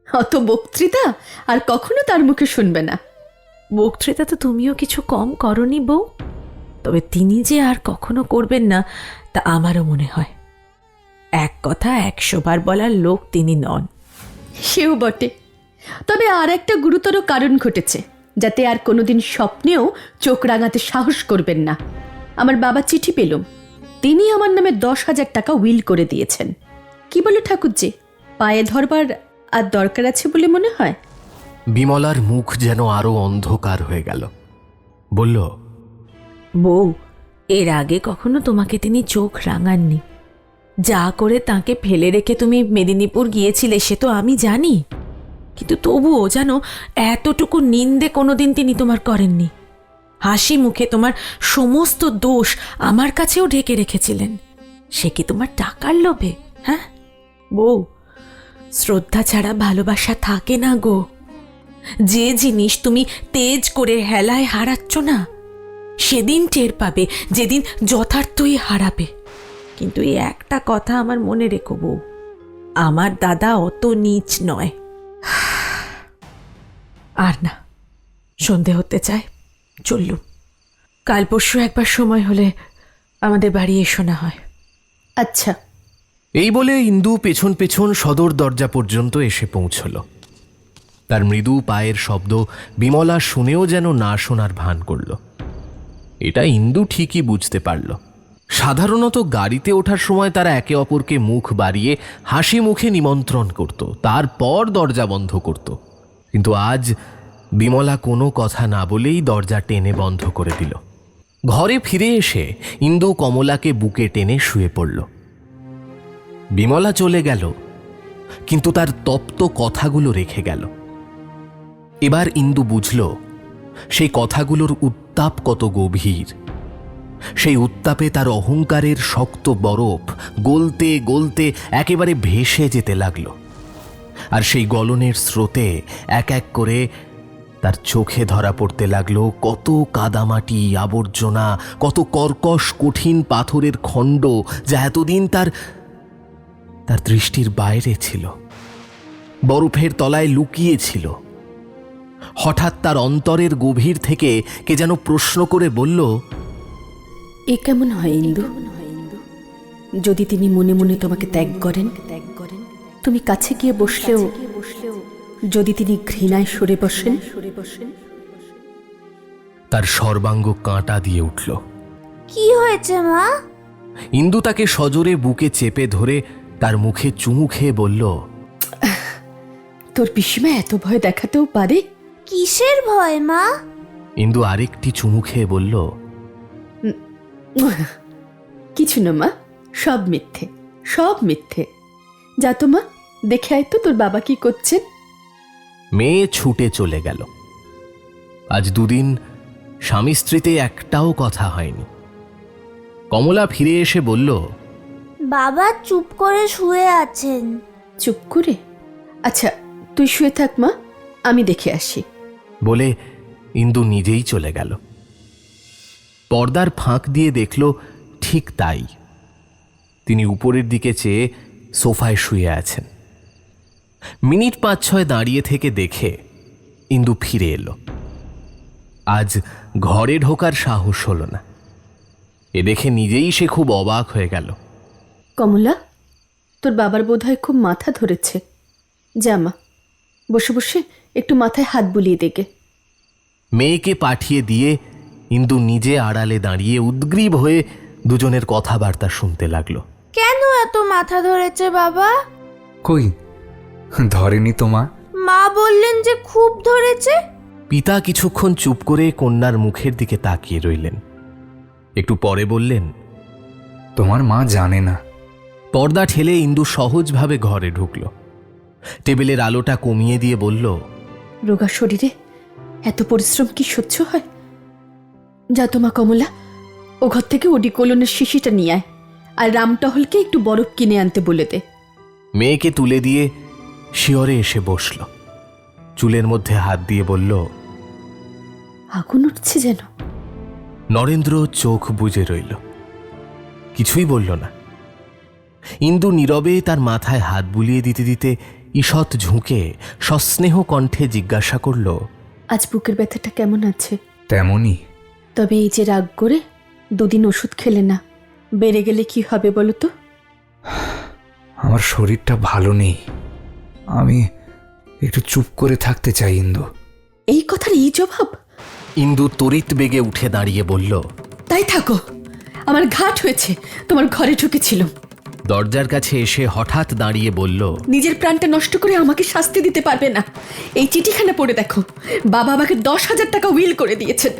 অত বক্তৃতা আর কখনো তার মুখে শুনবে না। বক্তৃতা তো তুমিও কিছু কম করনি বউ, তবে তিনি যে আর কখনো করবেন না তা আমারও মনে হয়। এক কথা 100 বার বলার লোক তিনি নন। সেও বটে, তবে আর একটা গুরুতর কারণ ঘটেছে, যাতে আর কোনোদিন স্বপ্নেও চোখ রাঙাতে সাহস করবেন না। আমার বাবা চিঠি পেলুম, তিনি আমার নামে 10,000 টাকা উইল করে দিয়েছেন। কি বলে ঠাকুরজি, পায়ে ধরবার আর দরকার আছে বলে মনে হয়? বিমলার মুখ যেন আরো অন্ধকার হয়ে গেল। বলল, বউ, এর আগে কখনো তোমাকে তিনি চোখ রাঙাননি। যা করে তাকে ফেলে রেখে তুমি মেদিনীপুর গিয়েছিলে সে তো আমি জানি, কিন্তু তবুও জানো এতটুকু নিন্দে কোনোদিন তিনি তোমার করেননি। হাসি মুখে তোমার সমস্ত দোষ আমার কাছেও ঢেকে রেখেছিলেন। সে কি তোমার টাকার লোভে? হ্যাঁ বউ, শ্রদ্ধা ছাড়া ভালোবাসা থাকে না গো। যে জিনিস তুমি তেজ করে হেলায় হারাচ্ছ না, সেদিন টের পাবে যেদিন যথার্থই হারাবে। কিন্তু এই একটা কথা আমার মনে রেখো বউ, আমার দাদা অত নীচ নয়। আর না, সন্ধে হতে চায়, চললুম। কাল পরশু একবার সময় হলে আমাদের বাড়ি এসো না হয়। আচ্ছা। এই বলে ইন্দু পেছন পেছন সদর দরজা পর্যন্ত এসে পৌঁছল। তার মৃদু পায়ের শব্দ বিমলা শুনেও যেন না শোনার ভান করল। এটা ইন্দু ঠিকই বুঝতে পারল। সাধারণত গাড়িতে ওঠার সময় তারা একে অপরকে মুখ বাড়িয়ে হাসি মুখে নিমন্ত্রণ করত, তারপর দরজা বন্ধ করত। কিন্তু আজ বিমলা কোনো কথা না বলেই দরজা টেনে বন্ধ করে দিল। ঘরে ফিরে এসে ইন্দু কমলাকে বুকে টেনে শুয়ে পড়ল। বিমলা চলে গেল, কিন্তু তার তপ্ত কথাগুলো রেখে গেল। এবার ইন্দু বুঝল সেই কথাগুলোর উত্তাপ কত গভীর। সেই উত্তাপে তার অহংকারের শক্ত বরফ গলতে গলতে একেবারে ভেসে যেতে লাগলো। আর সেই গলনের স্রোতে এক এক করে তার চোখে ধরা পড়তে লাগলো কত কাদামাটি, আবর্জনা, কত কর্কশ কঠিন পাথরের খণ্ড, যা এতদিন তার দৃষ্টির বাইরে ছিল, বরফের তলায় লুকিয়ে ছিল। হঠাৎ তার অন্তরের গভীর থেকে কে যেন প্রশ্ন করে বলল, এ কেমন হয় ইন্দু? যদি তিনি মনে মনে তোমাকে ত্যাগ করেন, তুমি কাছে গিয়ে বসলেও যদি তিনি ঘৃণায় সরে বসেন, তার সর্বাঙ্গ কাঁটা দিয়ে উঠল। কি হয়েছে মা? ইন্দু তাকে সজোরে বুকে চেপে ধরে তার মুখে চুমু খেয়ে বলল, তোর পিসিমা এত ভয় দেখাতেও পারে? কিসের ভয় মা? ইন্দু আরেকটি চুমু খেয়ে বলল, কিছু না মা, সব মিথ্যে, সব মিথ্যে। যা তো মা, দেখে আয় তো তোর বাবা কি করছেন। মেয়ে ছুটে চলে গেল। আজ দুদিন স্বামী স্ত্রীতে একটাও কথা হয়নি। কমলা ফিরে এসে বলল, বাবা চুপ করে শুয়ে আছেন। চুপ করে? আচ্ছা তুই শুয়ে থাক মা, আমি দেখে আসি। বলে ইন্দু নিজেই চলে গেল। পর্দার ফাঁক দিয়ে দেখল ঠিক তাই। তিনি উপরের দিকে চেয়ে সোফায় শুয়ে আছেন। মিনিট 5-6 দাঁড়িয়ে থেকে দেখে ইন্দু ফিরে এলো। আজ ঘরে ঢোকার সাহস হলো না। এ দেখে নিজেই সে খুব অবাক হয়ে গেল। কমলা, তোর বাবার বোধহয় খুব মাথা ধরেছে। যা মা, বসে বসে একটু মাথায় হাত বুলিয়ে দেগে। মেয়েকে পাঠিয়ে দিয়ে ইন্দু নিজে আড়ালে দাঁড়িয়ে উদ্গ্রীব হয়ে দুজনের কথাবার্তা শুনতে লাগলো। কেন এত মাথা ধরেছে বাবা? কই, ধরেনি তো মা। মা বললেন যে খুব ধরেছে। পিতা কিছুক্ষণ চুপ করে কন্যার মুখের দিকে তাকিয়ে রইলেন। একটু পরে বললেন, তোমার মা জানে না। পর্দা ঠেলে ইন্দু সহজভাবে ঘরে ঢুকল। টেবিলের আলোটা কমিয়ে দিয়ে বলল, রোগা শরীরে এত পরিশ্রম কি সহ্য হয়? যা তো মা কমলা, ও ঘর থেকে ওডিকোলনের শিশিটা নিয়ে আয়, আর রামটহলকে একটু বরফ কিনে আনতে বলে দে। মেয়েকে তুলে দিয়ে শিয়রে এসে বসল। চুলের মধ্যে হাত দিয়ে বলল, আগুন উঠছে যেন। নরেন্দ্র চোখ বুজে রইল, কিছুই বলল না। ইন্দু নীরবে তার মাথায় হাত বুলিয়ে দিতে দিতে ঈষৎ ঝুঁকে সস্নেহ কণ্ঠে জিজ্ঞাসা করল, আজ বুকের ব্যথাটা কেমন আছে? তেমনই। তবে এই যে রাগ করে দুদিন ওষুধ খেলে না, বেড়ে গেলে কি হবে বলো তো? আমার শরীরটা ভালো নেই, আমি একটু চুপ করে থাকতে চাই ইন্দু। এই কথার এই জবাব? ইন্দু তড়িৎ বেগে উঠে দাঁড়িয়ে বলল, তাই থাকো, আমার ঘাট হয়েছে, তোমার ঘরে ঢুকেছিলাম। দরজার কাছে এসে হঠাৎ দাঁড়িয়ে বলল, নিজের প্রাণটা নষ্ট করে আমাকে শাস্তি দিতে পারবে না। এই চিঠিখানা পড়ে দেখো, বাবা আমাকে 10,000 টাকা উইল করে দিয়েছেন।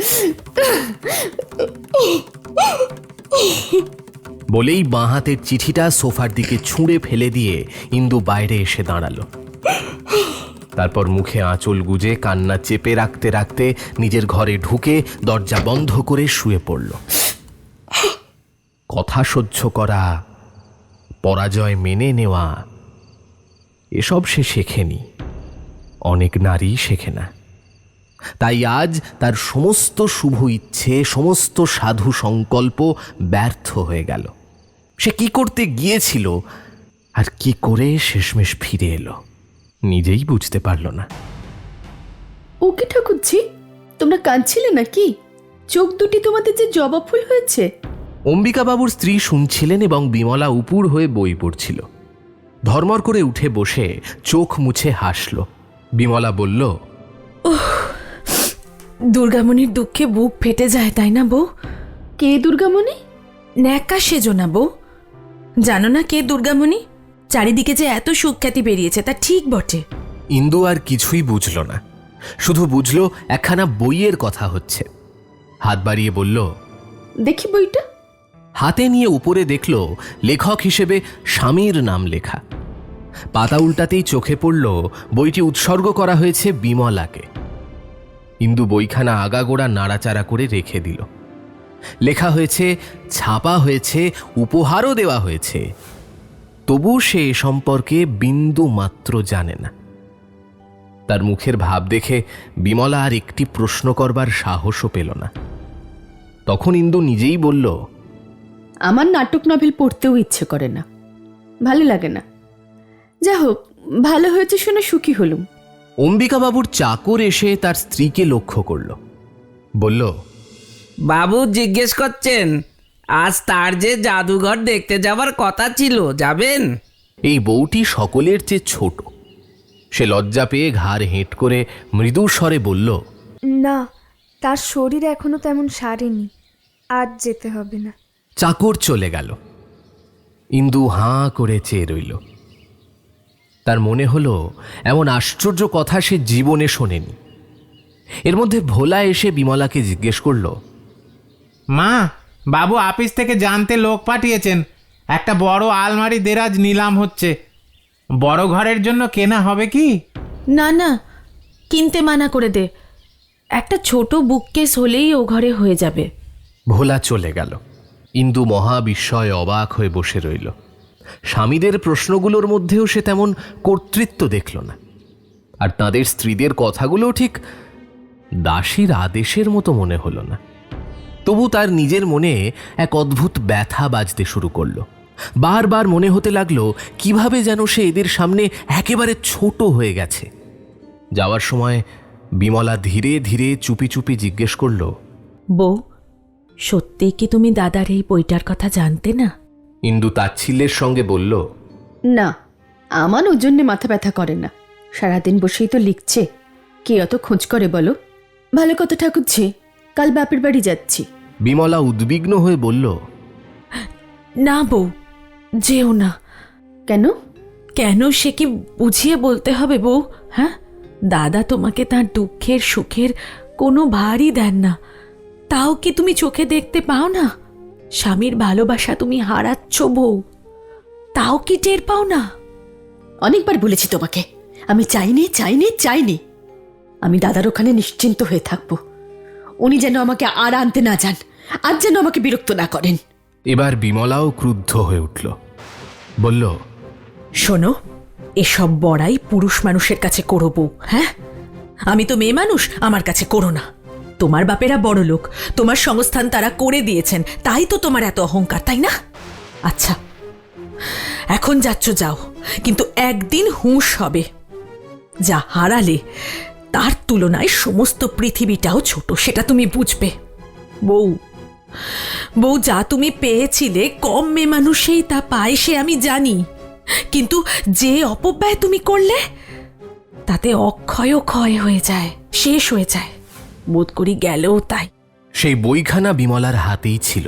বলেই বাঁ হাতের চিঠিটা সোফার দিকে ছুঁড়ে ফেলে দিয়ে ইন্দু বাইরে এসে দাঁড়ালো। তারপর মুখে আঁচল গুজে কান্না চেপে রাখতে রাখতে নিজের ঘরে ঢুকে দরজা বন্ধ করে শুয়ে পড়ল। কথা সহ্য করা, পরাজয় মেনে নেওয়া, এসব সে শেখেনি, অনেক নারী শেখে না। তাই আজ তার সমস্ত শুভ ইচ্ছে, সমস্ত সাধু সংকল্প ব্যর্থ হয়ে গেল। সে কি করতে গিয়েছিল আর কি করে শেষমেশ ফিরে এলো, নিজেই বুঝতে পারল না। ওকে ঠাকুরজি, তোমরা কাঁদছিলে নাকি? চোখ দুটি তোমাদের যে জবা ফুল হয়েছে। অম্বিকাবাবুর স্ত্রী শুনছিলেন এবং বিমলা উপুর হয়ে বই পড়ছিল। ধর্মর করে উঠে বসে চোখ মুছে হাসল। বিমলা বলল, দুর্গামণির দুঃখে বুক ফেটে যায়, তাই না বউ? কে দুর্গামণি? ন্যাকা সেজো না বউ। জানো না কে দুর্গামণি? চারিদিকে যে এত সুখ্যাতি বেরিয়েছে তা ঠিক বটে। ইন্দু আর কিছুই বুঝল না, শুধু বুঝল একখানা বইয়ের কথা হচ্ছে। হাত বাড়িয়ে বলল, দেখি বইটা। হাতে নিয়ে উপরে দেখল লেখক হিসেবে স্বামীর নাম লেখা। পাতা উল্টাতেই চোখে পড়ল বইটি উৎসর্গ করা হয়েছে বিমলাকে। ইন্দু বইখানা আগাগোড়া নাড়াচাড়া করে রেখে দিল। লেখা হয়েছে, ছাপা হয়েছে, উপহারও দেওয়া হয়েছে, তবু সে এ সম্পর্কে বিন্দু মাত্র জানে না। তার মুখের ভাব দেখে বিমলা আর একটি প্রশ্ন করবার সাহসও পেল না। তখন ইন্দু নিজেই বলল, আমার নাটক নভেল পড়তেও ইচ্ছে করে না, ভালো লাগে না। যা হোক, ভালো হয়েছে শুনে সুখী হলুম। অম্বিকাবাবুর চাকর এসে তার স্ত্রীকে লক্ষ্য করল। বলল, বাবু জিজ্ঞেস করছেন আজ তার যে জাদুঘর দেখতে যাবার কথা ছিল, যাবেন? এই বউটি সকলের চেয়ে ছোট। সে লজ্জা পেয়ে ঘাড় হেঁট করে মৃদু স্বরে বলল, না, তার শরীর এখনো তেমন সারেনি, আজ যেতে হবে না। চাকর চলে গেল। ইন্দু হাঁ করে চেয়ে রইল। তার মনে হলো এমন আশ্চর্য কথা সে জীবনে শোনেনি। এর মধ্যে ভোলা এসে বিমলাকে জিজ্ঞেস করল, মা, বাবু অফিস থেকে জানতে লোক পাঠিয়েছেন, একটা বড় আলমারি দেরাজ নিলাম হচ্ছে, বড় ঘরের জন্য কেনা হবে কি? না না, কিনতে মানা করে দে, একটা ছোট বুককেস হলেই ও ঘরে হয়ে যাবে। ভোলা চলে গেল। ইন্দু মহা বিস্ময়ে অবাক হয়ে বসে রইল। স্বামীদের প্রশ্নগুলোর মধ্যেও সে তেমন কর্তৃত্ব দেখল না, আর তাদের স্ত্রীদের কথাগুলোও ঠিক দাসীর আদেশের মতো মনে হলো না। তবু তার নিজের মনে এক অদ্ভুত ব্যথা বাজতে শুরু করলো। বারবার মনে হতে লাগলো কিভাবে যেন সে এদের সামনে একেবারে ছোট হয়ে গেছে। যাওয়ার সময় বিমলা ধীরে ধীরে চুপি চুপি জিজ্ঞেস করল, বউ, সত্যি কি তুমি দাদার এই বইটার কথা জানতে না? ইন্দু তাচ্ছিল্যের সঙ্গে বলল, না, আমার ওর জন্যে মাথা ব্যথা করে না। সারাদিন বসেই তো লিখছে, কে অত খোঁজ করে বলো? ভালো কথা ঠাকুরছি, কাল বাপের বাড়ি যাচ্ছি। বিমলা উদ্বিগ্ন হয়ে বলল, না বউ, যেও না। কেন? কেন সে কি বুঝিয়ে বলতে হবে বউ? হ্যাঁ, দাদা তোমাকে তার দুঃখের সুখের কোনো ভারই দেন না, তাও কি তুমি চোখে দেখতে পাও না? স্বামীর ভালোবাসা তুমি হারাচ্ছ বউ, তাও কি টের পাও না? অনেকবার বলেছি তোমাকে, আমি চাইনি চাইনি চাইনি। আমি দাদার ওখানে নিশ্চিন্ত হয়ে থাকবো। উনি যেন আমাকে আর আনতে না যান, আর যেন আমাকে বিরক্ত না করেন। এবার বিমলাও ক্রুদ্ধ হয়ে উঠল। বলল, শোনো, এসব বড়াই পুরুষ মানুষের কাছে করো বউ। হ্যাঁ, আমি তো মেয়ে মানুষ, আমার কাছে করো না। তোমার বাপেরা বড় লোক, তোমার সংস্থান তারা করে দিয়েছেন, তাই তো তোমার এত অহংকার, তাই না? আচ্ছা, এখন যাচ্ছ যাও, কিন্তু একদিন হুঁশ হবে। যা হারালে তার তুলনায় সমস্ত পৃথিবীটাও ছোট, সেটা তুমি বুঝবে। বউ, বউ, যা তুমি পেয়েছিলে কম মেয়ে মানুষেই তা পায়, সে আমি জানি, কিন্তু যে অপব্যয় তুমি করলে তাতে অক্ষয় ক্ষয় হয়ে যায়, শেষ হয়ে যায়। বোধ করি গেলেও তাই। সেই বইখানা বিমলার হাতেই ছিল।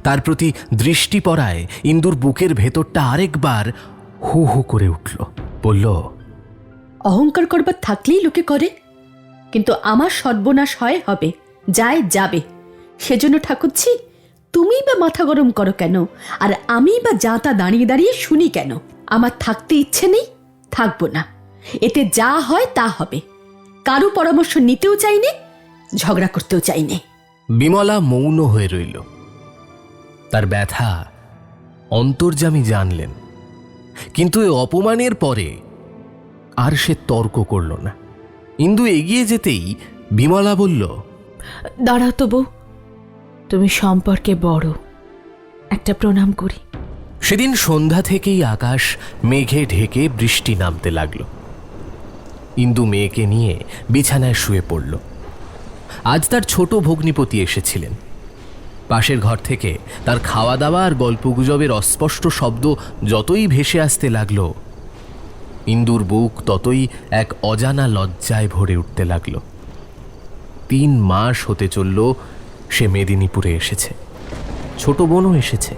তার প্রতি দৃষ্টি পড়ায় ইন্দুর বুকের ভেতরটা আরেকবার হু হু করে উঠল। বলল, অহংকার করবার থাকলেই লোকে করে, কিন্তু আমার সর্বনাশ হয় হবে, যায় যাবে। সেজন্য ঠাকুরছি, তুমি বা মাথা গরম করো কেন, আর আমি বা যাতা দাঁড়িয়ে দাঁড়িয়ে শুনি কেন? আমার থাকতে ইচ্ছে নেই, থাকবো না। এতে যা হয় তা হবে। কারো পরামর্শ নিতেও চাইনি, ঝগড়া করতেও চাইনি। বিমলা মৌন হয়ে রইল। তার ব্যথা অন্তর্যামী জানলেন, কিন্তু এ অপমানের পরে আর সে তর্ক করল না। ইন্দু এগিয়ে যেতেই বিমলা বলল, দাঁড়াও তো বউ, তুমি সম্পর্কে বড়, একটা প্রণাম করি। সেদিন সন্ধ্যা থেকেই আকাশ মেঘে ঢেকে বৃষ্টি নামতে লাগল। ইন্দু মেয়েকে নিয়ে বিছানায় শুয়ে পড়ল। আজ তার ছোট ভগ্নিপতি এসেছিলেন। পাশের ঘর থেকে তার খাওয়া দাওয়া আর গল্পগুজবের অস্পষ্ট শব্দ যতই ভেসে আসতে লাগল, ইন্দুর বুক ততই এক অজানা লজ্জায় ভরে উঠতে লাগল। 3 মাস হতে চলল সে মেদিনীপুরে এসেছে। ছোট বোনও এসেছে।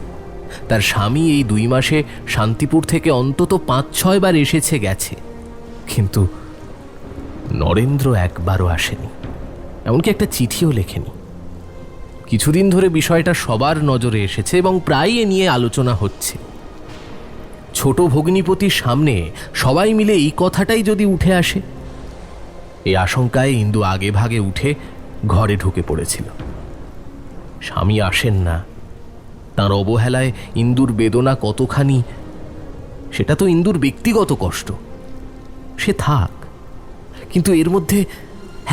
তার স্বামী এই 2 মাসে শান্তিপুর থেকে অন্তত 5-6 বার এসেছে গেছে, কিন্তু নরেন্দ্র একবারও আসেনি, এমনকি একটা চিঠিও লেখেনি। কিছুদিন ধরে বিষয়টা সবার নজরে এসেছে এবং প্রায় এ নিয়ে আলোচনা হচ্ছে। ছোট ভগ্নিপতির সামনে সবাই মিলে এই কথাটাই যদি উঠে আসে, এই আশঙ্কায় ইন্দু আগে ভাগে উঠে ঘরে ঢুকে পড়েছিল। স্বামী আসেন না, তাঁর অবহেলায় ইন্দুর বেদনা কতখানি সেটা তো ইন্দুর ব্যক্তিগত কষ্ট, সে থাক, কিন্তু এর মধ্যে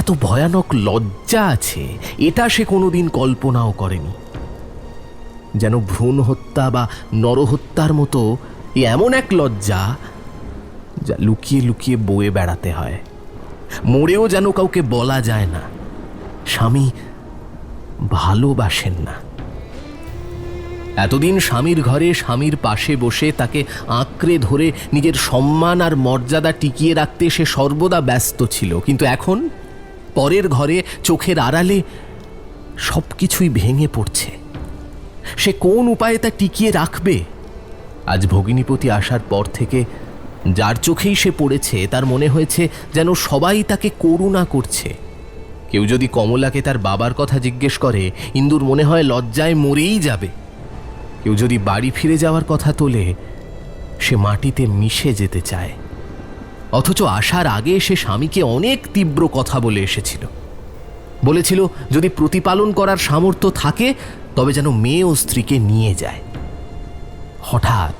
এত ভয়ানক লজ্জা আছে, এটা সে কোনোদিন কল্পনাও করেনি। যেন ভ্রূণ হত্যা বা নরহত্যার মতো এমন এক লজ্জা যা লুকিয়ে লুকিয়ে বয়ে বেড়াতে হয়, মরেও যেন কাউকে বলা যায় না। স্বামী ভালোবাসেন না। এতদিন স্বামীর ঘরে স্বামীর পাশে বসে তাকে আঁকড়ে ধরে নিজের সম্মান আর মর্যাদা টিকিয়ে রাখতে সে সর্বদা ব্যস্ত ছিল, কিন্তু এখন পরের ঘরে চোখের আড়ালে সব কিছুই ভেঙে পড়ছে। সে কোন উপায়ে তা টিকিয়ে রাখবে? আজ ভগিনীপতি আসার পর থেকে যার চোখেই সে পড়েছে তার মনে হয়েছে যেন সবাই তাকে করুণা করছে। কেউ যদি কমলাকে তার বাবার কথা জিজ্ঞেস করে, ইন্দুর মনে হয় লজ্জায় মরেই যাবে। কেউ যদি বাড়ি ফিরে যাওয়ার কথা তোলে, সে মাটিতে মিশে যেতে চায়। অথচ আসার আগে সে স্বামীকে অনেক তীব্র কথা বলে এসেছিল। বলেছিল যদি প্রতিপালন করার সামর্থ্য থাকে তবে যেন মেয়ে ও স্ত্রীকে নিয়ে যায়। হঠাৎ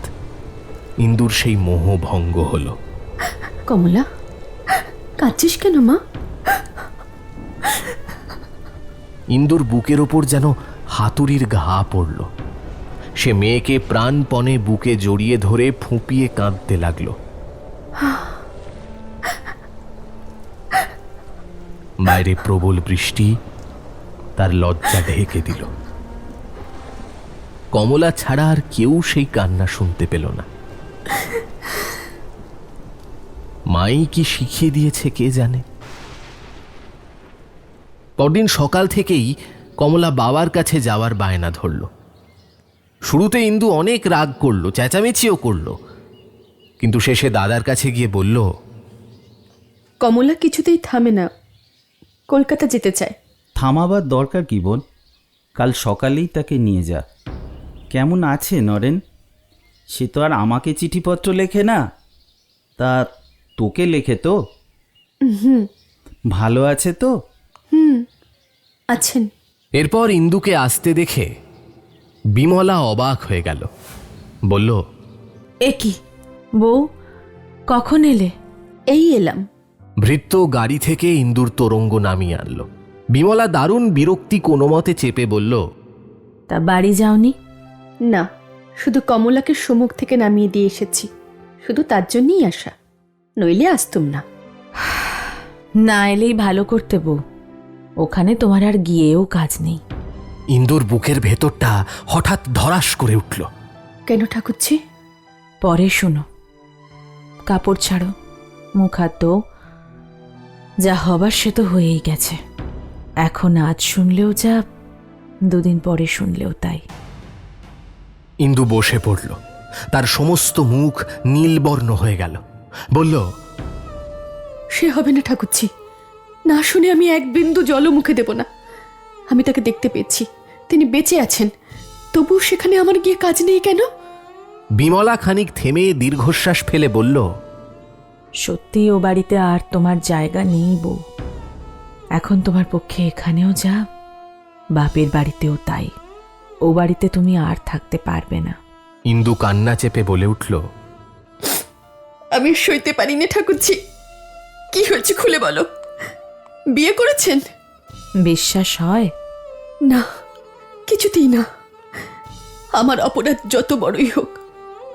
ইন্দুর সেই মোহ ভঙ্গ হলো। কমলা, কাঁদছিস কেন মা? ইন্দুর বুকের ওপর যেন হাতুড়ির ঘা পড়ল। সে মেয়েকে প্রাণপণে বুকে জড়িয়ে ধরে ফুঁপিয়ে কাঁদতে লাগল। বাইরে প্রবল বৃষ্টি তার লজ্জা ঢেকে দিল। কমলা ছাড়া আর কেউ সেই কান্না শুনতে পেল না। মাই কি শিখিয়ে দিয়েছে কে জানে। পরদিন সকাল থেকেই কমলা বাবার কাছে যাওয়ার বায়না ধরল। শুরুতে ইন্দু অনেক রাগ করলো, চেঁচামেচিও করলো, কিন্তু শেষে দাদার কাছে গিয়ে বলল, কমলা কিছুতেই থামে না, কলকাতা যেতে চায়। থামাবার দরকার কি বোন? কাল সকালেই তাকে নিয়ে যা। কেমন আছে নরেন? সে তো আর আমাকে চিঠিপত্র লেখে না, তা তোকে লেখে তো। ভালো আছে তো? আছেন। এরপর ইন্দুকে আসতে দেখে বিমলা অবাক হয়ে গেল। বলল, এ কি বউ, কখন এলে? এই এলাম। ভৃত্য গাড়ি থেকে ইন্দুর তোরঙ্গ নামিয়ে আনলো। বিমলা দারুণ বিরক্তি কোনো মতে চেপে বলল, তা বাড়ি যাওনি? না, শুধু কমলাকে সম্মুখ থেকে নামিয়ে দিয়ে এসেছি, শুধু তার জন্যই আসা, নইলে আসতুম না। না এলেই ভালো করতে বউ, ওখানে তোমার আর গিয়েও কাজ নেই। ইন্দুর বুকের ভেতরটা হঠাৎ ধরাস করে উঠল। কেন ঠাকুরছি? পরে শোনো, কাপড় ছাড়ো, মুখ হাত ধোও। যা হবার সে তো হয়েই গেছে। এখন আজ শুনলেও যা, দুদিন পরে শুনলেও তাই। ইন্দু বসে পড়ল। তার সমস্ত মুখ নীলবর্ণ হয়ে গেল। বলল, সে হবে না ঠাকুরছি, না শুনে আমি এক বিন্দু জলও মুখে দেব না। আমি তাকে দেখতে পেয়েছি, তিনি বেঁচে আছেন, তবু সেখানে আমার গিয়ে কাজ নেই কেন? বিমলা খানিক থেমে দীর্ঘশ্বাস ফেলে বলল, সত্যি ও বাড়িতে আর তোমার জায়গা নেই বউ। এখন তোমার পক্ষে এখানেও যা, বাপের বাড়িতেও তাই। ও বাড়িতে তুমি আর থাকতে পারবে না। ইন্দু কান্না চেপে বলে উঠল, আমি সইতে পারি না ঠাকুরছি। কি হয়েছে খুলে বলো। বিয়ে করেছেন? বিশ্বাস হয় না, কিছুতেই না। আমার অপরাধ যত বড়ই হোক,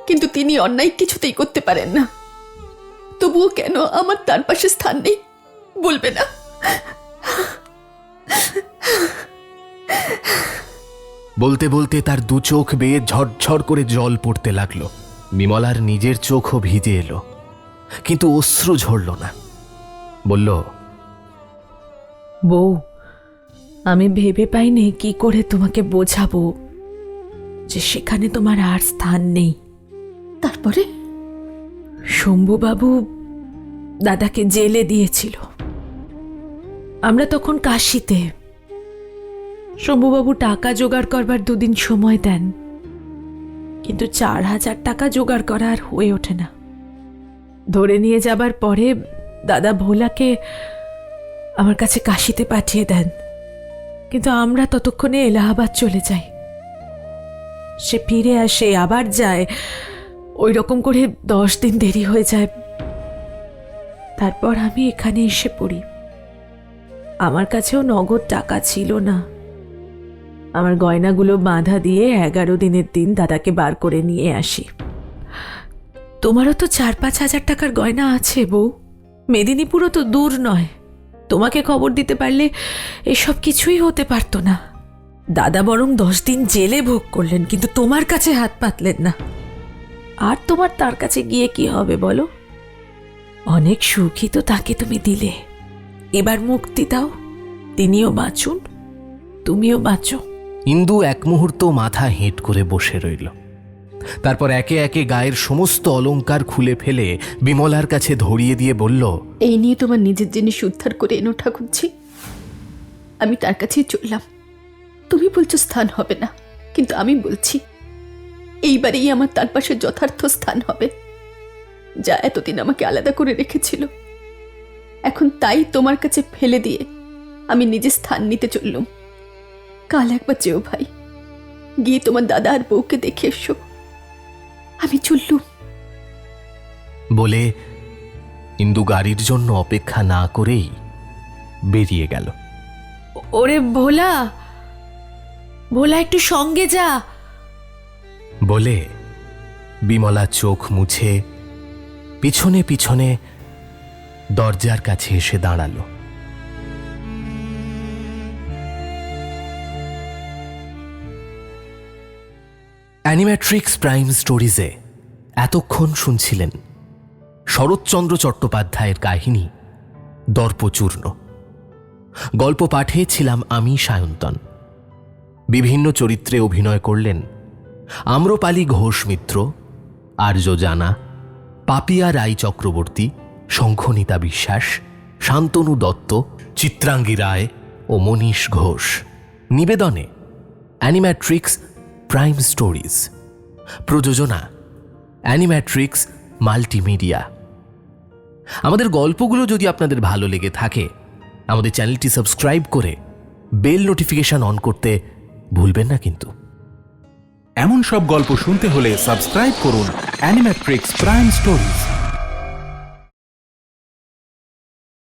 কিন্তু তিনি অন্যায় কিছুতেই করতে পারেন না। তবুও কেন আমার তার পাশে স্থান নেই বলবে না? বলতে বলতে তার দু চোখ বেয়ে ঝরঝর করে জল পড়তে লাগলো। বিমলার নিজের চোখও ভিজে এলো, কিন্তু অশ্রু ঝরল না। বলল, বউ, আমি ভেবে পাইনি কি করে তোমাকে বোঝাবো যে সেখানে তোমার আর স্থান নেই। তারপরে? শম্ভুবাবু দাদাকে জেলে দিয়েছিল। আমরা তখন কাশিতে। শম্ভুবাবু টাকা জোগাড় করবার দুদিন সময় দেন, কিন্তু 4,000 টাকা জোগাড় করা আর হয়ে ওঠে না। ধরে নিয়ে যাবার পরে দাদা ভোলাকে আমার কাছে কাশিতে পাঠিয়ে দেন, কিন্তু আমরা ততক্ষণে এলাহাবাদ চলে যাই। সে ফিরে আসে, আবার যায়, ওই রকম করে 10 দিন দেরি হয়ে যায়। তারপর আমি এখানে এসে পড়ি। আমার কাছেও নগদ টাকা ছিল না। আমার গয়নাগুলো বাঁধা দিয়ে 11 দিনের দিন দাদাকে বার করে নিয়ে আসি। তোমারও তো 4-5 হাজার টাকার গয়না আছে বউ। মেদিনীপুরও তো দূর নয়। তোমাকে খবর দিতে পারলে এসব কিছুই হতে পারতো না। দাদা বরং 10 দিন জেলে ভোগ করলেন, কিন্তু তোমার কাছে হাত পাতলেন না। আর তোমার তার কাছে গিয়ে কি হবে বলো? অনেক সুখই তো তাকে তুমি দিলে। এবার মুক্তি দাও, তিনিও বাঁচুন, তুমিও বাঁচো। ইন্দু এক মুহূর্ত মাথা হেঁট করে বসে রইল। তারপর একে একে গায়ের সমস্ত অলংকার খুলে ফেলে বিমলার কাছে ধরিয়ে দিয়ে বলল, এই নিয়ে তোমার নিজের জিনিস উদ্ধার করে এনো ঠাকুরজি। আমি তার কাছেই চললাম। তুমি বলছো স্থান হবে না, কিন্তু আমি বলছি এইবারেই আমার তার পাশে যথার্থ স্থান হবে। যা এতদিন আমাকে আলাদা করে রেখেছিল, এখন তাই তোমার কাছে ফেলে দিয়ে আমি নিজে স্থান নিতে চললুম। কাল একবার যেও ভাই, গিয়ে তোমার দাদা আর বউকে দেখে এসো। আমি চললুম। বলে ইন্দু গাড়ির জন্য অপেক্ষা না করেই বেরিয়ে গেল। ওরে ভোলা, ভোলা একটু সঙ্গে যা। বলে বিমলা চোখ মুছে পিছনে পিছনে দরজার কাছে এসে দাঁড়ালো। অ্যানিম্যাট্রিক্স প্রাইম স্টোরিজে এতক্ষণ শুনছিলেন শরৎচন্দ্র চট্টোপাধ্যায়ের কাহিনী দর্পচূর্ণ। গল্প পাঠে ছিলাম আমি সায়ন্তন। বিভিন্ন চরিত্রে অভিনয় করলেন আম্রপালি ঘোষ মিত্র, আর্য জানা, পাপিয়া রায় চক্রবর্তী, শঙ্খনীতা বিশ্বাস, শান্তনু দত্ত, চিত্রাঙ্গী রায় ও মনীষ ঘোষ। নিবেদনে অ্যানিম্যাট্রিক্স প্রাইম স্টোরিজ। প্রযোজনা অ্যানিম্যাট্রিক্স মাল্টিমিডিয়া। আমাদের গল্পগুলো যদি আপনাদের ভালো লেগে থাকে, আমাদের চ্যানেলটি সাবস্ক্রাইব করে বেল নোটিফিকেশন অন করতে ভুলবেন না কিন্তু। এমন সব গল্প শুনতে হলে সাবস্ক্রাইব করুন অ্যানিম্যাট্রিক্স প্রাইম স্টোরিজ।